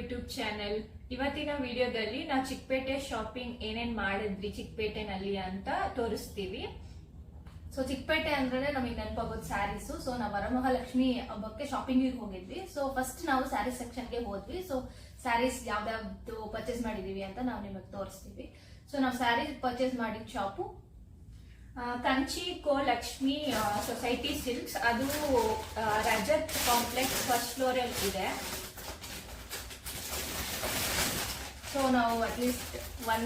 YouTube channel. ಇವತ್ತಿನ ವಿಡಿಯೋದಲ್ಲಿ ನಾವು ಚಿಕ್ಕಪೇಟೆ ಶಾಪಿಂಗ್ ಏನೇನ್ ಮಾಡಿದ್ವಿ ಚಿಕ್ಕಪೇಟೆನಲ್ಲಿ ಅಂತ ತೋರಿಸ್ತೀವಿ. ಸೊ ಚಿಕ್ಕಪೇಟೆ ಅಂದ್ರೆ ನಮಗೆ ನೆನಪಾಗೋದು ಸ್ಯಾರೀಸು. ಸೊ ನಾವು ವರಮಹಾಲಕ್ಷ್ಮಿ ಹಬ್ಬಕ್ಕೆ ಶಾಪಿಂಗ್ ಹೋಗಿದ್ವಿ. ಸೊ ಫಸ್ಟ್ ನಾವು ಸ್ಯಾರಿ ಸೆಕ್ಷನ್ಗೆ ಹೋದ್ವಿ. ಸೊ ಸ್ಯಾರೀಸ್ ಯಾವ್ದಾವ್ದು ಪರ್ಚೇಸ್ ಮಾಡಿದೀವಿ ಅಂತ ನಾವು ನಿಮಗೆ ತೋರಿಸ್ತೀವಿ. ಸೊ ನಾವು ಸ್ಯಾರಿ ಪರ್ಚೇಸ್ ಮಾಡಿದ ಶಾಪು ಕಂಚಿ ಕೋ ಲಕ್ಷ್ಮಿ ಸೊಸೈಟಿ ಸಿಲ್ಕ್ಸ್. ಅದು ರಜತ್ ಕಾಂಪ್ಲೆಕ್ಸ್ ಫಸ್ಟ್ ಫ್ಲೋರ್ ಅಲ್ಲಿ ಇದೆ. ಸೊ ನಾವು ಅಟ್ಲೀಸ್ಟ್ 1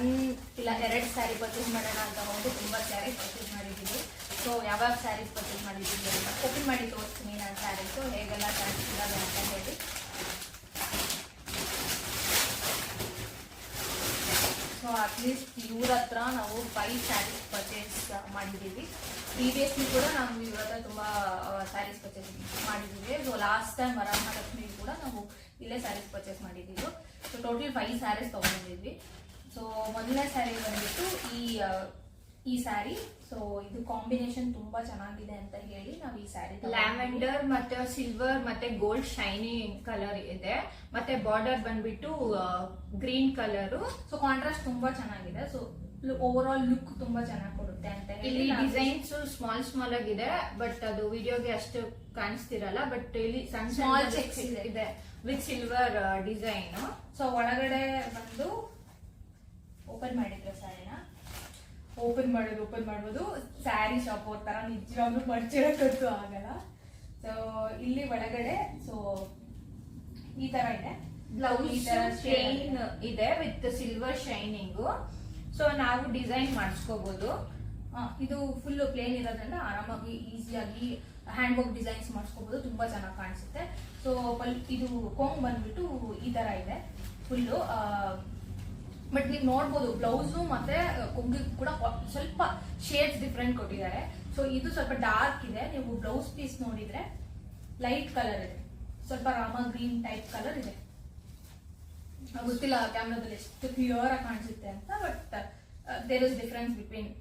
ಇಲ್ಲ 2 ಸ್ಯಾರಿ ಪರ್ಚೇಸ್ ಮಾಡೋಣ ಅಂತ ಹೋಗಿ ತುಂಬಾ ಸ್ಯಾರಿ ಪರ್ಚೇಸ್ ಮಾಡಿದ್ದೀವಿ. ಸೊ ಯಾವಾಗ ಸ್ಯಾರೀಸ್ ಪರ್ಚೇಸ್ ಮಾಡಿದ್ದೀವಿ ಅಂತ ಓಪನ್ ಮಾಡಿ ತೋರಿಸ್ತೀನಿ ನಾನು ಸ್ಯಾರೀಸು ಹೇಗೆಲ್ಲ ಸ್ಯಾರೀಸ್ ಇದ್ದಾವೆ ಅಂತ ಹೇಳಿ. ಸೊ ಅಟ್ಲೀಸ್ಟ್ ಇವ್ರ ಹತ್ರ ನಾವು 5 ಸ್ಯಾರೀಸ್ ಪರ್ಚೇಸ್ ಮಾಡಿದ್ದೀವಿ. ಪ್ರೀವಿಯಸ್ಲಿ ಕೂಡ ನಾವು ಇವ್ರ ಹತ್ರ ತುಂಬಾ ಸ್ಯಾರೀಸ್ ಪರ್ಚೇಸ್ ಮಾಡಿದ್ದೀವಿ. ಸೊ ಲಾಸ್ಟ್ ಟೈಮ್ ವರಮಹಾಲಕ್ಷ್ಮಿ ಕೂಡ ನಾವು ಇಲ್ಲೇ ಸ್ಯಾರೀಸ್ ಪರ್ಚೇಸ್ ಮಾಡಿದ್ದೀವಿ. ಸೊ ಟೋಟಲ್ 5 ಸ್ಯಾರೀಸ್ ತಗೊಂಡಿದ್ವಿ. ಸೊ ಮೊದಲನೇ ಸ್ಯಾರಿ ಬಂದ್ಬಿಟ್ಟು ಈ ಸ್ಯಾರಿ. ಸೊ ಇದು ಕಾಂಬಿನೇಷನ್ ತುಂಬಾ ಚೆನ್ನಾಗಿದೆ ಅಂತ ಹೇಳಿ ನಾವು ಈ ಸ್ಯಾರಿ ಲ್ಯಾವೆಂಡರ್ ಮತ್ತೆ ಸಿಲ್ವರ್ ಮತ್ತೆ ಗೋಲ್ಡ್ ಶೈನಿಂಗ್ ಕಲರ್ ಇದೆ. ಮತ್ತೆ ಬಾರ್ಡರ್ ಬಂದ್ಬಿಟ್ಟು ಗ್ರೀನ್ ಕಲರ್. ಸೊ ಕಾಂಟ್ರಾಸ್ಟ್ ತುಂಬಾ ಚೆನ್ನಾಗಿದೆ. ಸೊ ಓವರ್ ಆಲ್ ಲುಕ್ ತುಂಬಾ ಚೆನ್ನಾಗಿ ಕೊಡುತ್ತೆ ಅಂತ ಇಲ್ಲಿ ಡಿಸೈನ್ಸ್ ಸ್ಮಾಲ್ ಆಗಿದೆ, ಬಟ್ ಅದು ವಿಡಿಯೋಗೆ ಅಷ್ಟು ಕಾಣಿಸ್ತಿರಲ್ಲ. ಬಟ್ ಇಲ್ಲಿ ಸ್ಮಾಲ್ ಚೆಕ್ಸ್ ಇದೆ ವಿತ್ ಸಿಲ್ವರ್ ಡಿಸೈನ್. ಸೊ ಒಳಗಡೆ ಬಂದು ಓಪನ್ ಮಾಡಿದ್ರೆ ಸ್ಯಾರಿನ ಓಪನ್ ಮಾಡೋದು ಸ್ಯಾರಿ ಶಾಪ್ ಅವ್ರ ತರ ನಿಜವಾಗ್ಲೂ ಮಡ್ಚಿಡಕ್ಕಂತೂ ಆಗಲ್ಲ. ಸೊ ಇಲ್ಲಿ ಒಳಗಡೆ ಸೊ ಈ ತರ ಇದೆ. ಬ್ಲೌಸ್ ಚೈನ್ ಇದೆ ವಿತ್ ಸಿಲ್ವರ್ ಶೈನಿಂಗ್. ಸೊ ನಾವು ಡಿಸೈನ್ ಮಾಡಿಸ್ಕೋಬಹುದು. ಇದು ಫುಲ್ ಪ್ಲೇನ್ ಇರೋದ್ರಿಂದ ಆರಾಮಾಗಿ ಈಸಿಯಾಗಿ ಹ್ಯಾಂಡ್ ವರ್ಕ್ ಡಿಸೈನ್ಸ್ ಮಾಡಿಸ್ಕೋಬಹುದು. ತುಂಬಾ ಚೆನ್ನಾಗಿ ಕಾಣಿಸುತ್ತೆ. ಸೊ ಇದು ಕೊಂಗ್ ಬಂದ್ಬಿಟ್ಟು ಈ ತರ ಇದೆ ಫುಲ್ಲು. ಬಟ್ ನೀವು ನೋಡ್ಬೋದು ಬ್ಲೌಸು ಮತ್ತೆ ಕೊಂಗಿ ಕೂಡ ಸ್ವಲ್ಪ ಶೇಡ್ಸ್ ಡಿಫ್ರೆಂಟ್ ಕೊಟ್ಟಿದ್ದಾರೆ. ಸೊ ಇದು ಸ್ವಲ್ಪ ಡಾರ್ಕ್ ಇದೆ. ನೀವು ಬ್ಲೌಸ್ ಪೀಸ್ ನೋಡಿದ್ರೆ ಲೈಟ್ ಕಲರ್ ಇದೆ, ಸ್ವಲ್ಪ ರಾಮ ಗ್ರೀನ್ ಟೈಪ್ ಕಲರ್ ಇದೆ. ಗೊತ್ತಿಲ್ಲ ಕ್ಯಾಮ್ರಾದಲ್ಲಿ ಎಷ್ಟು ಕ್ಲಿಯರ್ ಆಗಿ ಕಾಣಿಸುತ್ತೆ ಅಂತ. But there is difference between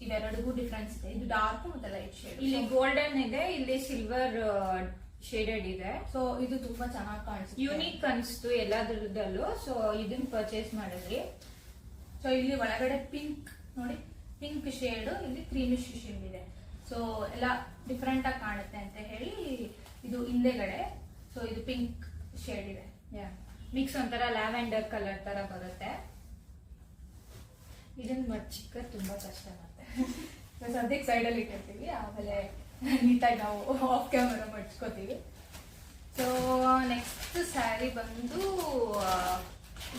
ಇವೆರಡಿಗೂ ಡಿಫರೆನ್ಸ್ ಇದೆ. ಇದು ಡಾರ್ಕ್ ಮತ್ತೆ ಲೈಟ್ ಶೇಡ್. ಇಲ್ಲಿ ಗೋಲ್ಡನ್ ಇದೆ, ಇಲ್ಲಿ ಸಿಲ್ವರ್ ಶೇಡೆಡ್ ಇದೆ. ಸೊ ಇದು ತುಂಬಾ ಚೆನ್ನಾಗಿ ಕಾಣಿಸುತ್ತೆ, ಯೂನಿಕ್ ಅನ್ಸ್ತು ಎಲ್ಲದರದಲ್ಲೂ. ಸೊ ಇದನ್ನ ಪರ್ಚೇಸ್ ಮಾಡಿದ್ವಿ. ಸೊ ಇಲ್ಲಿ ಒಳಗಡೆ ಪಿಂಕ್ ನೋಡಿ, ಪಿಂಕ್ ಶೇಡ್, ಇಲ್ಲಿ ಕ್ರೀಮಿಶ್ ಶೇಡ್ ಇದೆ. ಸೊ ಎಲ್ಲ ಡಿಫ್ರೆಂಟ್ ಆಗಿ ಕಾಣುತ್ತೆ ಅಂತ ಹೇಳಿ ಇದು ಹಿಂದೆಗಡೆ. ಸೊ ಇದು ಪಿಂಕ್ ಶೇಡ್ ಇದೆ, ಮಿಕ್ಸ್ ಒಂಥರ ಲ್ಯಾವೆಂಡರ್ ಕಲರ್ ತರ ಬರುತ್ತೆ. ಇದನ್ನ ಮಡ್ಚಿಕ್ಕ ತುಂಬಾ ಕಷ್ಟ ಮತ್ತೆ ಸದ್ಯಕ್ಕೆ ಸೈಡ್ ಅಲ್ಲಿ ಇಟ್ಟಿರ್ತೀವಿ, ಆಮೇಲೆ ನೀಟಾಗಿ ನಾವು ಆಫ್ ಕ್ಯಾಮರಾ ಮಡ್ಚ್ಕೋತೀವಿ. ಸೊ ನೆಕ್ಸ್ಟ್ ಸ್ಯಾರಿ ಬಂದು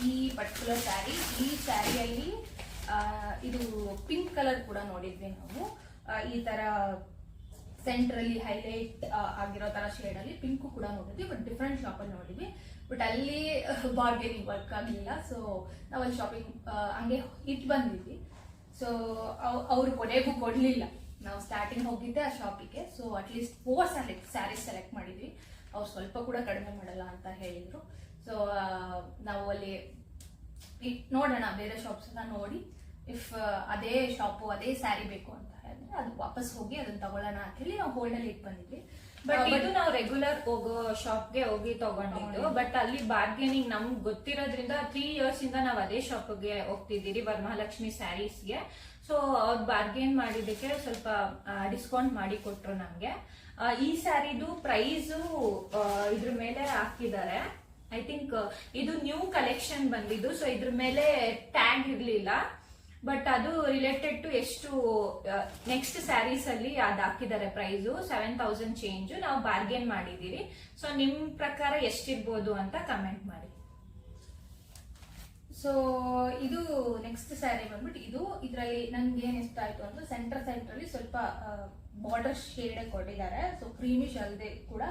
ಈ ಪರ್ಟಿಕ್ಯುಲರ್ ಸ್ಯಾರಿ. ಈ ಸ್ಯಾರಿಯಲ್ಲಿ ಇದು ಪಿಂಕ್ ಕಲರ್ ಕೂಡ ನೋಡಿದ್ವಿ ನಾವು. ಈ ತರ ಸೆಂಟ್ರಲ್ಲಿ ಹೈಲೈಟ್ ಆಗಿರೋ ತರ ಶೇಡ್ ಅಲ್ಲಿ ಪಿಂಕ್ ಕೂಡ ನೋಡಿದ್ವಿ. ಬಟ್ ಡಿಫ್ರೆಂಟ್ ಶಾಪ್ ಅಲ್ಲಿ ನೋಡಿದ್ವಿ. ಬಟ್ ಅಲ್ಲಿ ಬಾರ್ಗೇನಿಂಗ್ ವರ್ಕ್ ಆಗಲಿಲ್ಲ. ಸೊ ನಾವಲ್ಲಿ ಶಾಪಿಂಗ್ ಹಂಗೆ ಇಟ್ಟು ಬಂದಿದ್ವಿ. ಸೊ ಅವ್ರು ಕೊನೆಗೂ ಕೊಡ್ಲಿಲ್ಲ. ನಾವು ಸ್ಟಾರ್ಟಿಂಗ್ ಹೋಗಿದ್ದೆ ಆ ಶಾಪಿಗೆ. ಸೊ ಅಟ್ಲೀಸ್ಟ್ 4 ಸ್ಯಾರೀಸ್ ಸೆಲೆಕ್ಟ್ ಮಾಡಿದ್ವಿ. ಅವ್ರು ಸ್ವಲ್ಪ ಕೂಡ ಕಡಿಮೆ ಮಾಡಲ್ಲ ಅಂತ ಹೇಳಿದ್ರು. ಸೊ ನಾವು ಅಲ್ಲಿ ನೋಡೋಣ ಬೇರೆ ಶಾಪ್ಸ್ ಎಲ್ಲ ನೋಡಿ, ಇಫ್ ಅದೇ ಶಾಪು ಅದೇ ಸ್ಯಾರಿ ಬೇಕು ಅಂತ ಹೇಳಿದ್ರೆ ಅದು ವಾಪಸ್ ಹೋಗಿ ಅದನ್ನ ತಗೊಳ್ಳೋಣ ಅಂತ ಹೇಳಿ ನಾವು ಹೋಲ್ಡ್ ಅಲ್ಲಿ ಇಟ್ಟು ಬಂದಿದ್ವಿ. ಬಟ್ ಇದು ನಾವು ರೆಗ್ಯುಲರ್ ಹೋಗೋ ಶಾಪ್ಗೆ ಹೋಗಿ ತಗೊಂಡಿದ್ದು. ಬಟ್ ಅಲ್ಲಿ ಬಾರ್ಗೇನಿಂಗ್ ನಮ್ಗೆ ಗೊತ್ತಿರೋದ್ರಿಂದ 3 ಇಯರ್ಸ್ ಇಂದ ನಾವು ಅದೇ ಶಾಪ್ಗೆ ಹೋಗ್ತಿದ್ದೀರಿ, ವರಮಹಾಲಕ್ಷ್ಮಿ ಸ್ಯಾರೀಸ್ಗೆ. ಸೊ ಅವ್ರು ಬಾರ್ಗೇನ್ ಮಾಡಿದಕ್ಕೆ ಸ್ವಲ್ಪ ಡಿಸ್ಕೌಂಟ್ ಮಾಡಿ ಕೊಟ್ರು ನಮ್ಗೆ. ಈ ಸ್ಯಾರಿದು ಪ್ರೈಸ್ ಇದ್ರ ಮೇಲೆ ಹಾಕಿದ್ದಾರೆ. ಐ ಥಿಂಕ್ ಇದು ನ್ಯೂ ಕಲೆಕ್ಷನ್ ಬಂದಿದ್ದು. ಸೊ ಇದ್ರ ಮೇಲೆ ಟ್ಯಾಗ್ ಇರ್ಲಿಲ್ಲ. ಬಟ್ ಅದು ರಿಲೇಟೆಡ್ ಟು ಎಷ್ಟು ನೆಕ್ಸ್ಟ್ ಸ್ಯಾರೀಸ್ ಅಲ್ಲಿ ಅದು ಹಾಕಿದ್ದಾರೆ ಪ್ರೈಸ್ 7000 ಚೇಂಜ್. ನಾವು ಬಾರ್ಗೇನ್ ಮಾಡಿದೀವಿ. ಸೊ ನಿಮ್ ಪ್ರಕಾರ ಎಷ್ಟಿರ್ಬೋದು ಅಂತ ಕಮೆಂಟ್ ಮಾಡಿ. ಸೊ ಇದು ನೆಕ್ಸ್ಟ್ ಸ್ಯಾರಿ ಬಂದ್ಬಿಟ್ಟು ಇದರಲ್ಲಿ ನನ್ಗೆ ಏನ್ ಇಷ್ಟ ಆಯ್ತು ಅಂದ್ರೆ ಸೆಂಟರ್ ಅಲ್ಲಿ ಸ್ವಲ್ಪ ಬಾರ್ಡರ್ ಶೇಡ್ ಕೊಟ್ಟಿದ್ದಾರೆ. ಸೊ ಕ್ರೀಮಿಶ್ ಅಲ್ಲದೆ ಕೂಡ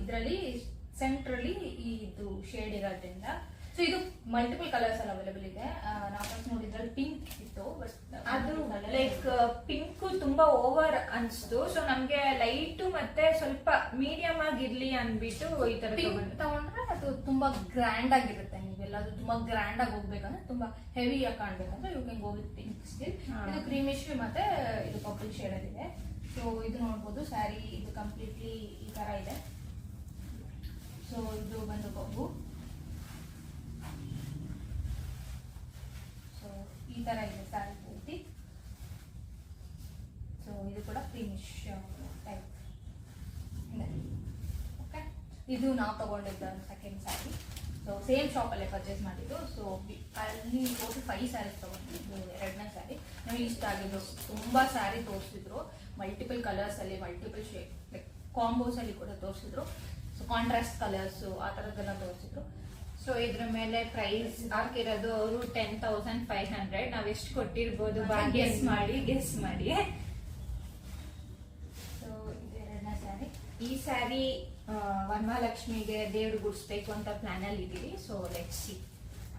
ಇದರಲ್ಲಿ ಸೆಂಟ್ರಲ್ಲಿ ಇದು ಶೇಡ್ ಇರೋದ್ರಿಂದ. ಸೊ ಇದು ಮಲ್ಟಿಪಲ್ ಕಲರ್ಸ್ ಅಲ್ಲಿ ಅವೈಲೇಬಲ್ ಇದೆ. ನಾವು ಫಸ್ಟ್ ನೋಡಿದ್ರಲ್ಲಿ ಪಿಂಕ್ ಇತ್ತು, ಬಟ್ ಅದು ಲೈಕ್ ಪಿಂಕ್ ತುಂಬಾ ಓವರ್ ಅನ್ಸ್ತು. ಸೊ ನಮ್ಗೆ ಲೈಟ್ ಮತ್ತೆ ಸ್ವಲ್ಪ ಮೀಡಿಯಂ ಆಗಿರ್ಲಿ ಅನ್ಬಿಟ್ಟು ಈ ತರ ತಗೊಂಡ್ರೆ ಅದು ತುಂಬಾ ಗ್ರ್ಯಾಂಡ್ ಆಗಿರುತ್ತೆ. ನೀವೆಲ್ಲಾದ್ರೂ ತುಂಬಾ ಗ್ರ್ಯಾಂಡ್ ಆಗಿ ಹೋಗ್ಬೇಕಂದ್ರೆ, ತುಂಬಾ ಹೆವಿ ಆಗಿ ಕಾಣ್ಬೇಕಂದ್ರೆ you can go with pink still. ಇದು ಕ್ರೀಮಿಶ್ ಮತ್ತೆ ಇದು ಪರ್ಪಲ್ ಶೇಡ್ ಅಲ್ಲಿ ಇದೆ. ಸೊ ಇದು ನೋಡ್ಬೋದು ಸ್ಯಾರಿ ಇದು ಕಂಪ್ಲೀಟ್ಲಿ ಈ ತರ ಇದೆ. ಸೊ ಇದು ಬಂದು ಬೊಬ್ಬು. ಈ ತರ ಇದೆ ಸ್ಯಾರಿ ಪೂರ್ತಿ. ಸೊ ಇದು ಕೂಡ ಫಿನಿಶ್ ಟೈಪ್ ಇದೆ. ಓಕೆ, ಇದು ನಾವು ತಗೊಂಡಿದ್ದ ಸೆಕೆಂಡ್ ಸ್ಯಾರಿ. ಸೊ ಸೇಮ್ ಶಾಪಲ್ಲೇ ಪರ್ಚೇಸ್ ಮಾಡಿದ್ದು. ಸೊ ಅಲ್ಲಿ ಟೋಟಲ್ 5 ಸ್ಯಾರೀಸ್ ತಗೊಂಡಿದ್ದು. ಎರಡನೇ ಸ್ಯಾರಿ ನಮಗೆ ಇಷ್ಟ ಆಗಿದ್ದು. ತುಂಬಾ ಸ್ಯಾರಿ ತೋರಿಸಿದ್ರು, ಮಲ್ಟಿಪಲ್ ಕಲರ್ಸ್ ಅಲ್ಲಿ, ಮಲ್ಟಿಪಲ್ ಶೇಡ್ ಲೈಕ್ ಕಾಂಬೋಸ್ ಅಲ್ಲಿ ಕೂಡ ತೋರಿಸಿದ್ರು. ಸೊ ಕಾಂಟ್ರಾಸ್ಟ್ ಕಲರ್ಸ್ ಆ ತರದ್ದೆಲ್ಲ ತೋರಿಸಿದ್ರು. ಸೊ ಇದ್ರ ಮೇಲೆ ಪ್ರೈಸ್ ಹಾಕಿರೋದು ಅವರು 10,500. ನಾವ್ ಎಷ್ಟು ಕೊಟ್ಟಿರ್ಬೋದು ಗೆಸ್ ಮಾಡಿ. ಸೊ ಇದು ಎರಡನೇ ಸ್ಯಾರಿ. ಈ ಸ್ಯಾರಿ ವರಮಹಾಲಕ್ಷ್ಮಿಗೆ ದೇವ್ರು ಗುಡಿಸ್ಬೇಕು ಅಂತ ಪ್ಲಾನ್ ಅಲ್ಲಿ ಇದೀವಿ. So let's C.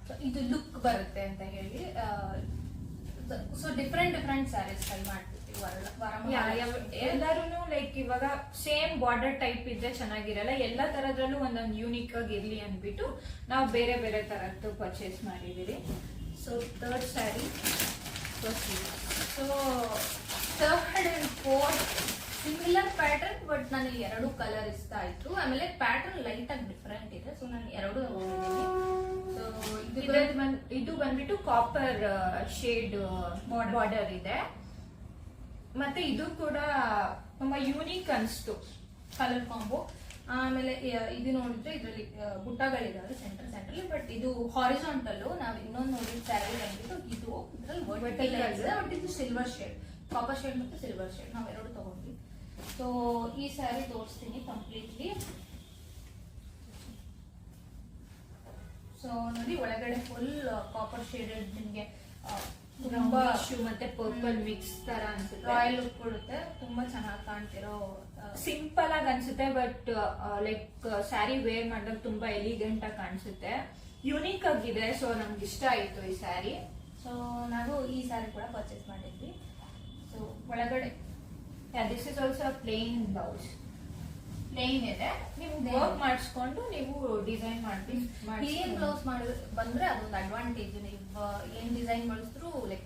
ಸೊ ಇದು ಲುಕ್ ಬರುತ್ತೆ ಅಂತ ಹೇಳಿ ಸೊ ಡಿಫ್ರೆಂಟ್ ಸ್ಯಾರೀಸ್ ಟ್ರೈ ಮಾಡ್ತಿದ್ವಿ. ಎಲ್ಲರೂ ಲೈಕ್ ಇವಾಗ ಸೇಮ್ ಬಾರ್ಡರ್ ಟೈಪ್ ಇದ್ರೆ ಚೆನ್ನಾಗಿರಲ್ಲ, ಎಲ್ಲ ತರದ್ರಲ್ಲೂ ಒಂದೊಂದು ಯೂನಿಕ್ ಆಗಿ ಇರ್ಲಿ ಅಂದ್ಬಿಟ್ಟು ನಾವು ಬೇರೆ ಬೇರೆ ತರದ್ದು ಪರ್ಚೇಸ್ ಮಾಡಿದೀವಿ. So third sari. So third and fourth similar pattern, but ನನಗೆ ಎರಡು ಕಲರ್ ಇಷ್ಟ ಆಯ್ತು. ಆಮೇಲೆ ಪ್ಯಾಟರ್ನ್ ಲೈಟ್ ಆಗಿ ಡಿಫ್ರೆಂಟ್ ಇದೆ. ಸೊ ನಾನು ಎರಡು ಇದು ಬಂದ್ಬಿಟ್ಟು ಕಾಪರ್ ಶೇಡ್ ಬಾರ್ಡರ್ ಇದೆ. ಮತ್ತೆ ಇದು ಕೂಡ ತುಂಬಾ ಯೂನಿಕ್ ಅನ್ಸ್ತು ಕಲರ್ ಕಾಂಬೋ. ಆಮೇಲೆ ಇದು ನೋಡಿದ್ರೆ ಇದರಲ್ಲಿ ಬುಟ್ಟಗಳಿದಾವೆ ಸೆಂಟ್ರಲ್, ಬಟ್ ಇದು ಹಾರಿಜಾಂಟಲ್. ನಾವು ಇನ್ನೊಂದು ನೋಡಿದ ಸ್ಯಾರಿ ಬಂದ್ಬಿಟ್ಟು ಇದು ಇದ್ರಲ್ಲಿ ವರ್ಟಿಕಲ್ ಇದೆ, ಬಟ್ ಇದು ಸಿಲ್ವರ್ ಶೇಡ್, ಕಾಪರ್ ಶೇಡ್ ಮತ್ತೆ ಸಿಲ್ವರ್ ಶೇಡ್ ನಾವು ಎರಡು ತಗೊಂಡ್ವಿ. ಸೊ ಈ ಸ್ಯಾರಿ ತೋರಿಸ್ತೀನಿ ಕಂಪ್ಲೀಟ್ಲಿ. ಸೊ ನೋಡಿ, ಒಳಗಡೆ ಫುಲ್ ಕಾಪರ್ ಶೇಡೆಡ್, ನಿಮಗೆ ತುಂಬಾ ಮತ್ತೆ ಪರ್ಪಲ್ ಮಿಕ್ಸ್ ತರ ಅನ್ಸುತ್ತೆ. ರಾಯಲ್ ಲುಕ್ ಕೊಡುತ್ತೆ, ತುಂಬಾ ಚೆನ್ನಾಗಿ ಕಾಣ್ತಿರೋ. ಸಿಂಪಲ್ ಆಗಿ ಅನ್ಸುತ್ತೆ, ಬಟ್ ಲೈಕ್ ಸ್ಯಾರಿ ವೇರ್ ಮಾಡಿದಾಗ ತುಂಬಾ ಎಲಿಗೆಂಟ್ ಆಗಿ ಕಾಣಿಸುತ್ತೆ, ಯೂನಿಕ್ ಆಗಿದೆ. ಸೊ ನಮ್ಗೆ ಇಷ್ಟ ಆಯ್ತು ಈ ಸ್ಯಾರಿ. ಸೊ ನಾವು ಈ ಸ್ಯಾರಿ ಕೂಡ ಪರ್ಚೇಸ್ ಮಾಡಿದ್ವಿ. ಸೊ ಒಳಗಡೆ this is also plain blouse. Plain ಇದೆ, ನೀವು ವರ್ಕ್ ಮಾಡಿಸ್ಕೊಂಡು ನೀವು ಡಿಸೈನ್ ಏನ್ ಬ್ಲೌಸ್ ಬಂದ್ರೆ ಅದೊಂದು ಅಡ್ವಾಂಟೇಜ್. ನೀವು ಏನ್ ಡಿಸೈನ್ ಮಾಡಿದ್ರು ಲೈಕ್